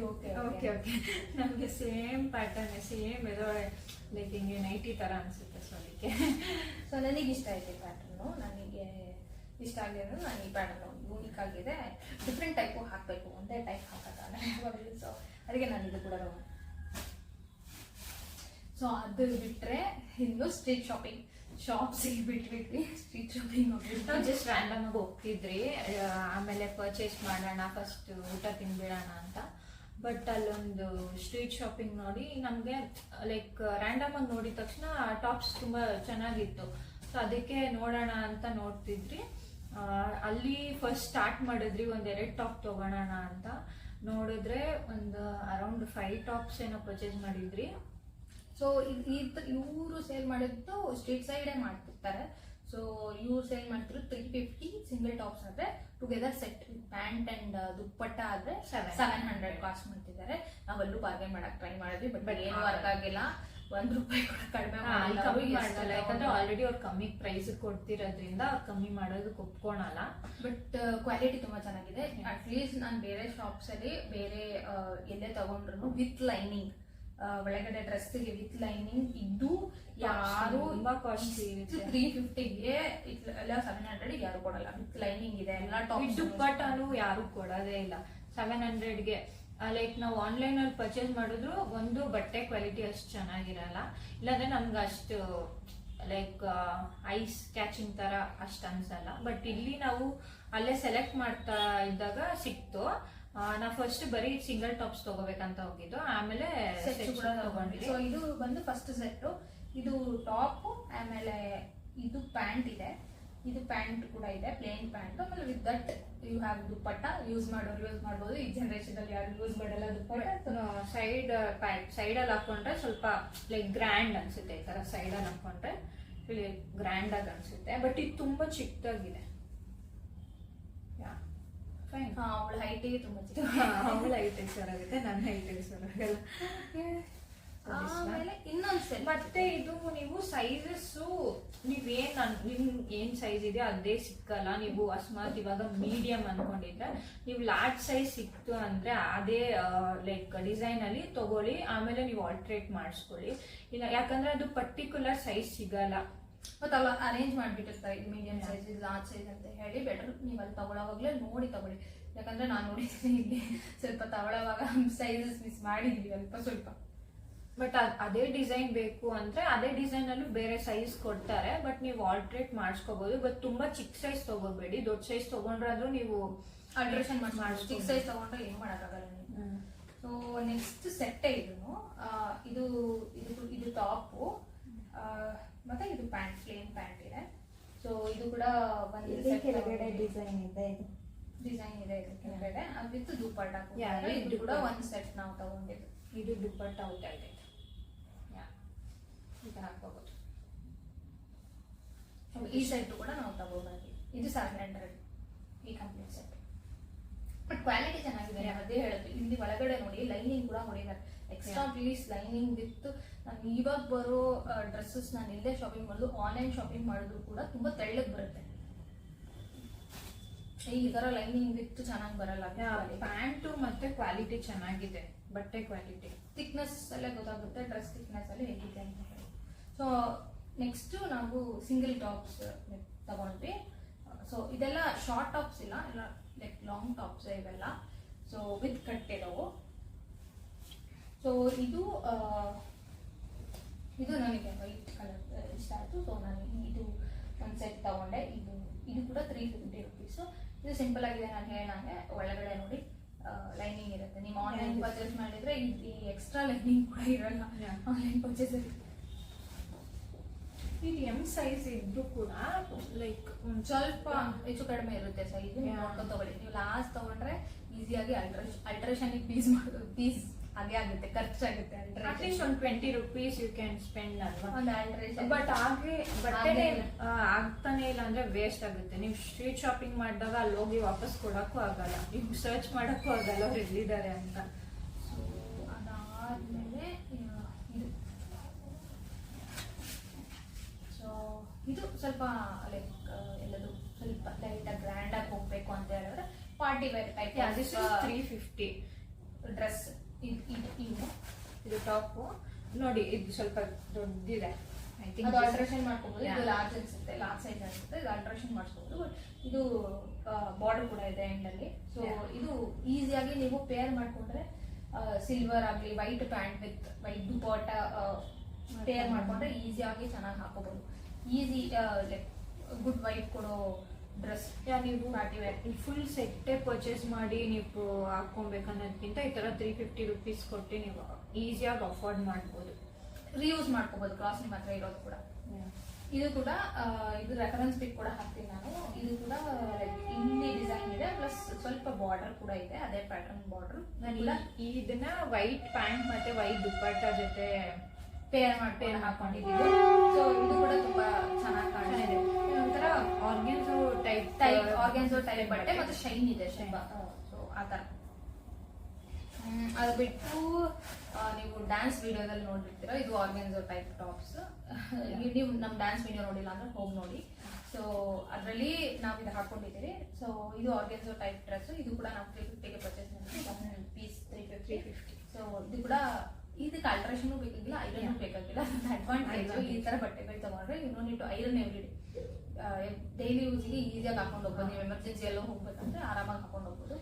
okay okay ನಮಗೆ ಸೇಮ್ ಪ್ಯಾಟರ್ನ್, ಸೇಮ್ ಇದೊಳೆ ಲೈಕ್ ಹಿಂಗೆ ನೈಟಿ ತರ ಅನ್ಸುತ್ತೆ. ಸೊ ಅದಕ್ಕೆ ಸೊ ನನಗೆ ಇಷ್ಟ ಆಯ್ತು ಈ ಪ್ಯಾಟರ್ನು, ನನಗೆ ಇಷ್ಟ ಆಗಿರೋದು. ನಾನು ಈ ಪ್ಯಾಟರ್ನ್ ಯೂನಿಕ್ ಆಗಿದೆ, ಡಿಫ್ರೆಂಟ್ ಟೈಪು ಹಾಕಬೇಕು, ಒಂದೇ ಟೈಪ್ ಹಾಕೋಕ್ಕಾಗಲ್ಲ ಯಾವಾಗಲೂ. ಸೊ ಅದಕ್ಕೆ ನಾನು ಇದು ಕೂಡ ತಗೊಂಡೆ. ಸೊ ಅದು ಬಿಟ್ಟರೆ ಇನ್ನು ಸ್ಟ್ರೀಟ್ ಶಾಪಿಂಗ್ ಶಾಪ್ಸಿಗೆ ಬಿಟ್ಬಿಟ್ವಿ, ಸ್ಟ್ರೀಟ್ ಶಾಪಿಂಗ್ ನಾವು ಜಸ್ಟ್ ರ್ಯಾಂಡಮ್ ಆಗಿ ಹೋಗ್ತಿದ್ರಿ, ಆಮೇಲೆ ಪರ್ಚೇಸ್ ಮಾಡೋಣ, ಫಸ್ಟ್ ಊಟ ತಿನ್ಬಿಡೋಣ ಅಂತ. ಬಟ್ ಅಲ್ಲೊಂದು ಸ್ಟ್ರೀಟ್ ಶಾಪಿಂಗ್ ನೋಡಿ ನಮಗೆ ಲೈಕ್ ರ್ಯಾಂಡಮ್ ಆಗಿ ನೋಡಿದ ತಕ್ಷಣ ಟಾಪ್ಸ್ ತುಂಬಾ ಚೆನ್ನಾಗಿತ್ತು. ಸೊ ಅದಕ್ಕೆ ನೋಡೋಣ ಅಂತ ನೋಡ್ತಿದ್ರಿ. ಅಲ್ಲಿ ಫಸ್ಟ್ ಸ್ಟಾರ್ಟ್ ಮಾಡಿದ್ರಿ, ಒಂದೆರಡು ಟಾಪ್ ತಗೋಣ ಅಂತ ನೋಡಿದ್ರೆ ಒಂದು ಅರೌಂಡ್ 5 ಟಾಪ್ಸ್ ಏನೋ ಪರ್ಚೇಸ್ ಮಾಡಿದ್ರಿ. ಸೊ ಇವರು ಸೇಲ್ ಮಾಡಿದ್ದು ಸ್ಟ್ರೀಟ್ ಸೈಡೇ ಮಾಡ್ತಿರ್ತಾರೆ. ಸೊ ಇವ್ರು ಸೇಲ್ ಮಾಡ್ತಿರೋ 350 ಸಿಂಗಲ್ ಟಾಪ್ಸ್ ಆದ್ರೆ, ಟುಗೆದರ್ ಸೆಟ್ ಪ್ಯಾಂಟ್ ಅಂಡ್ ದುಪ್ಪಟ್ಟ ಆದ್ರೆ 700 ಕಾಸ್ಟ್ ಮಾಡ್ತಿದ್ದಾರೆ. ನಾವಲ್ಲೂ ಬಾರ್ಗೇನ್ ಮಾಡಕ್ ಟ್ರೈ ಮಾಡಿದ್ವಿ, ಬಟ್ ಏನು ವರ್ಕ್ ಆಗಿಲ್ಲ. ₹1 ಕೂಡ ಕಡಿಮೆ ಮಾಡಲ್ಲ, ಯಾಕಂದ್ರೆ ಆಲ್ರೆಡಿ ಅವ್ರು ಕಮ್ಮಿ ಪ್ರೈಸ್ ಕೊಡ್ತಿರೋದ್ರಿಂದ ಕಮ್ಮಿ ಮಾಡೋದಕ್ಕೆ ಒಪ್ಕೊಳಲ್ಲ. ಬಟ್ ಕ್ವಾಲಿಟಿ ತುಂಬಾ ಚೆನ್ನಾಗಿದೆ. ಅಟ್ಲೀಸ್ಟ್ ನಾನು ಬೇರೆ ಶಾಪ್ಸ್ ಅಲ್ಲಿ ಬೇರೆ ಎಲ್ಲೇ ತಗೊಂಡ್ರು ವಿತ್ ಲೈನಿಂಗ್, ಒಳಗಡೆ ಡ್ರೆಸ್ಗೆ ವಿತ್ ಲೈನಿಂಗ್ ಇದ್ದು ಯಾರು ತುಂಬಾ ಕಾಸ್ಟ್ಲಿ 350ಗೆ ಎಲ್ಲ 700 ಯಾರು ಕೊಡಲ್ಲ. ವಿತ್ ಲೈನಿಂಗ್ ಇದೆ ಎಲ್ಲ ಟಾಪ್. ದುಪ್ಪಟ್ಟನು ಯಾರು ಕೊಡೋದೇ ಇಲ್ಲ 700ಗೆ. ಲೈಕ್ ನಾವು ಆನ್ಲೈನ್ ಅಲ್ಲಿ ಪರ್ಚೇಸ್ ಮಾಡಿದ್ರು ಒಂದು ಬಟ್ಟೆ ಕ್ವಾಲಿಟಿ ಅಷ್ಟು ಚೆನ್ನಾಗಿರಲ್ಲ, ಇಲ್ಲಾಂದ್ರೆ ನಮ್ಗೆ ಅಷ್ಟು ಲೈಕ್ ಐಸ್ ಕ್ಯಾಚಿಂಗ್ ತರ ಅಷ್ಟು ಅನ್ಸಲ್ಲ. ಬಟ್ ಇಲ್ಲಿ ನಾವು ಅಲ್ಲೇ ಸೆಲೆಕ್ಟ್ ಮಾಡ್ತಾ ಇದ್ದಾಗ ಸಿಕ್ತು. ನಾ ಫಸ್ಟ್ ಬರೀ ಸಿಂಗಲ್ ಟಾಪ್ಸ್ ತಗೋಬೇಕಂತ ಹೋಗಿದ್ದು, ಆಮೇಲೆ ಸೆಟ್ sets ಕೂಡ ತಗೊಂಡಿದ್ದೆ. ಸೊ ಇದು ಬಂದು ಫಸ್ಟ್ ಸೆಟ್. ಇದು ಟಾಪ್, ಆಮೇಲೆ ಇದು ಪ್ಯಾಂಟ್ ಇದೆ, ಇದು ಪ್ಯಾಂಟ್ ಕೂಡ ಇದೆ, ಪ್ಲೇನ್ ಪ್ಯಾಂಟ್. ಆಮೇಲೆ with that you have dupatta. Use ಮಾಡೋರು ಯೂಸ್ ಮಾಡ್ಬೋದು, ಈ ಜನರೇಷನ್ ಅಲ್ಲಿ ಯಾರು ಯೂಸ್ ಮಾಡಲ್ಲ ದುಪ್ಪಟ್ಟ. ಸೈಡ್ ಸೈಡ್ ಅಲ್ಲಿ ಹಾಕೊಂಡ್ರೆ ಸ್ವಲ್ಪ ಲೈಕ್ ಗ್ರ್ಯಾಂಡ್ ಅನ್ಸುತ್ತೆ. ಈ ತರ ಸೈಡ್ ಅಲ್ಲಿ ಹಾಕೊಂಡ್ರೆ ಇಲ್ಲಿ ಗ್ರ್ಯಾಂಡ್ ಆಗಿ ಅನ್ಸುತ್ತೆ. ಬಟ್ ಇದು ತುಂಬಾ ಚಿಕ್ಕದಾಗಿದೆ. ಫೈನ್. ಅವಳ ಹೈಟಿಗೆ ತುಂಬಾ ಚಿಕ್ಕ. ಅವಳ ಹೈಟ್ ಸರಾಗುತ್ತೆ, ನನ್ನ ಹೈಟ್ ಸರಾಗಲ್ಲ. ಆಮೇಲೆ ಇನ್ನೊಂದು ಸೆಟ್. ಮತ್ತೆ ಇದು ನೀವು ಸೈಜಸ್ ನಿಮ್ ಏನ್ ಸೈಜ್ ಇದೆ ಅದೇ ಸಿಕ್ಕಲ್ಲ. ನೀವು ಅಕಸ್ಮಾತ್ ಇವಾಗ ಮೀಡಿಯಂ ಅನ್ಕೊಂಡಿದ್ರೆ ನೀವು ಲಾರ್ಜ್ ಸೈಜ್ ಸಿಕ್ತು ಅಂದ್ರೆ ಅದೇ ಲೈಕ್ ಡಿಸೈನ್ ಅಲ್ಲಿ ತಗೊಳ್ಳಿ, ಆಮೇಲೆ ನೀವು ಆಲ್ಟ್ರೇಟ್ ಮಾಡಿಸ್ಕೊಳ್ಳಿ. ಇಲ್ಲ ಯಾಕಂದ್ರೆ ಅದು ಪರ್ಟಿಕ್ಯುಲರ್ ಸೈಜ್ ಸಿಗಲ್ಲ. ಮತ್ತೆ ಅಲ್ಲ ಅರೇಂಜ್ ಮಾಡ್ಬಿಟ್ಟಿರ್ತಾರೆ, ಇದು ಮೀಡಿಯಂ ಸೈಜ್, ಲಾರ್ಜ್ ಸೈಜ್ ಅಂತ ಹೇಳಿ. ಬೆಟರ್ ನೀವು ಅಲ್ಲಿ ತಗೊಳ್ಳೋವಾಗ್ಲೇ ನೋಡಿ ತಗೊಳ್ಳಿ. ಯಾಕಂದ್ರೆ ನಾನು ನೋಡಿದ್ದೀನಿ ಇಲ್ಲಿ ಸ್ವಲ್ಪ ತಗೊಳ್ಳೋವಾಗ ಸೈಜಸ್ ಮಿಸ್ ಮಾಡಿದ್ವಿ ಸ್ವಲ್ಪ. ಬಟ್ ಅದೇ ಡಿಸೈನ್ ಬೇಕು ಅಂದ್ರೆ ಅದೇ ಡಿಸೈನ್ ಅಲ್ಲೂ ಬೇರೆ ಸೈಜ್ ಕೊಡ್ತಾರೆ, ಬಟ್ ನೀವು ಆಲ್ಟ್ರೇಟ್ ಮಾಡಿಸ್ಕೋಬಹುದು. ಬಟ್ ತುಂಬಾ ಚಿಕ್ಕ ಸೈಜ್ ತಗೋಬೇಡಿ, ದೊಡ್ಡ ಸೈಜ್ ತಗೊಂಡ್ರಾದ್ರೂ ನೀವು ಆಲ್ಟ್ರೇಷನ್ ಮಾಡಿಸ್ಬೋದು. ಚಿಕ್ಕ ಸೈಜ್ ತಗೊಂಡ್ರೆ ಏನು ಮಾಡೋಕ್ಕಾಗಲ್ಲ ನೀವು. ಸೊ ನೆಕ್ಸ್ಟ್ ಸೆಟ್ ಇದು ಇದು ಟಾಪು, ಮತ್ತೆ ಇದು ಪ್ಯಾಂಟ್, ಪ್ಲೇನ್ ಪ್ಯಾಂಟ್ ಇದೆ. ಸೊ ಇದು ಕೂಡ ಒಂದು ಕೆಳಗಡೆ ಡಿಸೈನ್ ಇದೆ, ಡಿಸೈನ್ ಇದೆ ಇದು ಕೆಳಗಡೆ ವಿತ್ ದುಪ್ಪಟ್ಟ. ಇದು ಕೂಡ ಒಂದು ಸೆಟ್ ನಾವು ತಗೊಂಡಿದ್ದು. ಇದು ದುಪ್ಪಟ್ಟ ಔಟ್ ಆಗಿದೆ, ಇದು ಹಾಕೋಬಹುದು. ಈ ಸೆಟ್ ಕೂಡ ನಾವು ತಗೋಬಹುದು. ಇದು 700 ಈ ಕಂಪ್ಲೀಟ್ ಸೆಟ್. ಬಟ್ ಕ್ವಾಲಿಟಿ ಚೆನ್ನಾಗಿದೆ, ಅದೇ ಹೇಳುದು. ಇಲ್ಲಿ ಒಳಗಡೆ ನೋಡಿ ಲೈನಿಂಗ್ ಕೂಡ ಹೊಡಿದ್ದಾರೆ, ಎಕ್ಸ್ಟ್ರಾ ಪೀಸ್ ಲೈನಿಂಗ್ ವಿತ್. ನಾನು ಇವಾಗ ಬರೋ ಡ್ರೆಸ್ಸಸ್ ನಾನು ಇಲ್ಲೇ ಶಾಪಿಂಗ್ ಮಾಡೋದು, ಆನ್ಲೈನ್ ಶಾಪಿಂಗ್ ಮಾಡಿದ್ರು ಕೂಡ ತುಂಬಾ ತೆಳ್ಳಗೆ ಬರುತ್ತೆ. ಈ ತರ ಲೈನಿಂಗ್ ವಿತ್ ಚೆನ್ನಾಗಿ ಬರಲ್ಲ. ಪ್ಯಾಂಟು ಮತ್ತೆ ಕ್ವಾಲಿಟಿ ಚೆನ್ನಾಗಿದೆ, ಬಟ್ಟೆ ಕ್ವಾಲಿಟಿ, ಥಿಕ್ನೆಸ್ ಎಲ್ಲ ಗೊತ್ತಾಗುತ್ತೆ, ಡ್ರೆಸ್ ಥಿಕ್ನೆಸ್ ಅಲ್ಲಿ ಹೇಗಿದೆ ಅಂತ ಹೇಳಿ. ಸೊ ನೆಕ್ಸ್ಟ್ ನಾವು ಸಿಂಗಲ್ ಟಾಪ್ಸ್ ತಗೊಂಡ್ವಿ. ಸೊ ಇದೆಲ್ಲ ಶಾರ್ಟ್ ಟಾಪ್ಸ್ ಇಲ್ಲ, ಎಲ್ಲ ಲೈಕ್ ಲಾಂಗ್ ಟಾಪ್ಸ್ ಇವೆಲ್ಲ. ಸೊ ವಿತ್ ಕಟ್ ಇರೋವು. ಸೊ ಇದು ನನಗೆ ವೈಟ್ ಕಲರ್ ಇಷ್ಟ ಆಯಿತು. ಸೊ ನಾನು ಇದು ಒಂದು ಸೆಟ್ ತಗೊಂಡೆ. ಇದು ಕೂಡ 350 ರುಪೀಸು. ಇದು ಸಿಂಪಲ್ ಆಗಿದೆ, ನಾನು ಹೇಳಂಗೆ. ಒಳಗಡೆ ನೋಡಿ ಲೈನಿಂಗ್ ಇರುತ್ತೆ. ನೀವು ಆನ್ಲೈನ್ ಪರ್ಚೇಸ್ ಮಾಡಿದ್ರೆ ಈ ಎಕ್ಸ್ಟ್ರಾ ಲೈನಿಂಗ್ ಕೂಡ ಇರಲ್ಲ ಆನ್ಲೈನ್ ಪರ್ಚೇಸ್ ಅಲ್ಲಿ. ಇದು ಎಂ ಸೈಜ್ ಇದ್ದು ಕೂಡ ಲೈಕ್ ಸ್ವಲ್ಪ ಹೆಚ್ಚು ಕಡಿಮೆ ಇರುತ್ತೆ ಸೈಜ್. ನೀವು ನೋಡ್ಕೊಂಡು ತಗೊಳ್ಳಿ. ನೀವು ಲಾಸ್ಟ್ ತಗೊಂಡ್ರೆ ಈಸಿಯಾಗಿ ಅಲ್ಟ್ರೇಷನ್ ಪೀಸ್ ಹಾಗೆ ಆಗುತ್ತೆ, ಖರ್ಚಾಗುತ್ತೆ. ಅಟ್ಲೀಸ್ಟ್ ಒಂದು 20 ರುಪೀಸ್ ಯು ಕ್ಯಾನ್ ಸ್ಪೆಂಡ್ ಅಲ್ವಾ ಒಂದು ಅಲ್ಟ್ರೇಷನ್. ಬಟ್ ಹಾಗೆ ಬಟ್ಟೆ ಆಗ್ತಾನೆ ಇಲ್ಲ ಅಂದ್ರೆ ವೇಸ್ಟ್ ಆಗುತ್ತೆ. ನೀವು ಸ್ಟ್ರೀಟ್ ಶಾಪಿಂಗ್ ಮಾಡಿದಾಗ ಅಲ್ಲಿ ಹೋಗಿ ವಾಪಸ್ ಕೊಡಕ್ಕೂ ಆಗಲ್ಲ, ನೀವು ಸರ್ಚ್ ಮಾಡಕ್ಕೂ ಆಗಲ್ಲ ಅವ್ರು ಎಲ್ಲಿದ್ದಾರೆ ಅಂತ. ಸೊ ಅದಾದ್ಮೇಲೆ ಇದು ಸ್ವಲ್ಪ ಲೈಕ್ ಎಲ್ಲದು ಸ್ವಲ್ಪ ಲೈಟಾಗಿ ಗ್ರ್ಯಾಂಡ್ ಆಗಿ ಹೋಗ್ಬೇಕು ಅಂತ ಹೇಳಿದ್ರೆ ಪಾರ್ಟಿ ವೇರ್ ಟೈಪ್. 350 ಡ್ರೆಸ್. ಇದು ಟಾಪ್ ನೋಡಿ, ಇದು ಸ್ವಲ್ಪ ದೊಡ್ಡದಿದೆ. ಐ ಥಿಂಕ್ ಅದು ಆಲ್ಟ್ರೇಷನ್ ಮಾಡ್ಕೋಬಹುದು. ಇದು ಲಾರ್ಜ್ ಅನ್ಸುತ್ತೆ, ಲಾರ್ಜ್ ಸೈಜ್ ಅನ್ಸುತ್ತೆ. ಇದು ಆಲ್ಟ್ರೇಷನ್ ಮಾಡಿಸ್ಕೋಬಹುದು. ಬಟ್ ಇದು ಬಾರ್ಡರ್ ಕೂಡ ಇದೆ ಎಂಡ್ ಅಲ್ಲಿ. ಸೊ ಇದು ಈಸಿಯಾಗಿ ನೀವು ಪೇರ್ ಮಾಡ್ಕೊಂಡ್ರೆ ಸಿಲ್ವರ್ ಆಗಲಿ white pant with white dupatta pair ಮಾಡ್ಕೊಂಡ್ರೆ ಈಸಿಯಾಗಿ ಚೆನ್ನಾಗಿ ಹಾಕೋಬಹುದು. ಈಸಿ ಲೈಕ್ ಗುಡ್ ವೈಟ್ ಕೊಡೋ ಡ್ರೆಸ್. ನೀವು ಪಾರ್ಟಿ ವೇರ್ ಫುಲ್ ಸೆಟ್ಟೇ ಪರ್ಚೇಸ್ ಮಾಡಿ ನೀವು ಹಾಕೊಬೇಕನ್ನೋದಕ್ಕಿಂತ ಈ ತರ 350 ರುಪೀಸ್ ಕೊಟ್ಟು ನೀವು ಈಸಿಯಾಗಿ ಅಫೋರ್ಡ್ ಮಾಡ್ಬೋದು, ರೀಯೂಸ್ ಮಾಡ್ಕೋಬಹುದು. ಕ್ಲಾಸ್ ನಿಮ್ಮ ಹತ್ರ ಇರೋದು ಕೂಡ. ಇದು ಕೂಡ ಇದು ರೆಫರೆನ್ಸ್ ಪಿಕ್ ಕೂಡ ಹಾಕ್ತೀನಿ ನಾನು. ಇದು ಕೂಡ ಇಲ್ಲಿ ಡಿಸೈನ್ ಇದೆ, ಪ್ಲಸ್ ಸ್ವಲ್ಪ ಬಾರ್ಡರ್ ಕೂಡ ಇದೆ, ಅದೇ ಪ್ಯಾಟರ್ನ್ ಬಾರ್ಡರ್. ಇದನ್ನ ವೈಟ್ ಪ್ಯಾಂಟ್ ಮತ್ತೆ ವೈಟ್ ದುಪ್ಪಟ್ಟ ಜೊತೆ ಪೇರ್ ಹಾಕೊಂಡಿದ್ದೀವಿ. ಸೊ ಇದು ಕೂಡ ತುಂಬಾ ಚೆನ್ನಾಗಿ ಕಾಣಿದೆ. ಒಂಥರ ಆರ್ಗೆನ್ಸೋ ಟೈಪ್ ಬಟ್ಟೆ ಮತ್ತೆ ಶೈನ್ ಇದೆ ಸ್ವಲ್ಪ. ಸೊ ಆ ತರ. ಅದು ಬಿಟ್ಟು ನೀವು ಡ್ಯಾನ್ಸ್ ವಿಡಿಯೋದಲ್ಲಿ ನೋಡಿರ್ತೀರ, ಇದು ಆರ್ಗೆನ್ಸೋ ಟೈಪ್ ಟಾಪ್ಸ್. ನೀವು ನಮ್ಮ ಡ್ಯಾನ್ಸ್ ವಿಡಿಯೋ ನೋಡಿಲ್ಲ ಅಂದ್ರೆ ಹೋಗಿ ನೋಡಿ. ಸೊ ಅದರಲ್ಲಿ ನಾವು ಇದು ಹಾಕೊಂಡಿದ್ದೀವಿ. ಸೊ ಇದು ಆರ್ಗೆನ್ಸೋ ಟೈಪ್ ಡ್ರೆಸ್. ಇದು ಕೂಡ ನಾವು 350ಗೆ ಪರ್ಚೇಸ್ ಮಾಡಿದ್ವಿ. ಪೀಸ್ 350. ಸೊ ಇದು ಕೂಡ ಇದಕ್ಕೆ ಅಲ್ಟ್ರೇಷನ್ ಬೇಕಾಗಿಲ್ಲ, ಐರನ್ ಬೇಕಾಗಿಲ್ಲ. ಅಡ್ವಾಂಟೇಜ್ ಈ ತರ ಬಟ್ಟೆಗಳು ತಗೊಂಡ್ರೆ you no need to iron every day. Daily ಯೂಸ್ಗೆ ಈಸಿಯಾಗಿ ಹಾಕೊಂಡು ಹೋಗ್ಬೋದು. ನೀವು ಎಮರ್ಜೆನ್ಸಿ ಎಲ್ಲ ಹೋಗ್ಬೇಕಂದ್ರೆ ಆರಾಮಾಗಿ ಹಾಕೊಂಡು ಹೋಗ್ಬೋದು.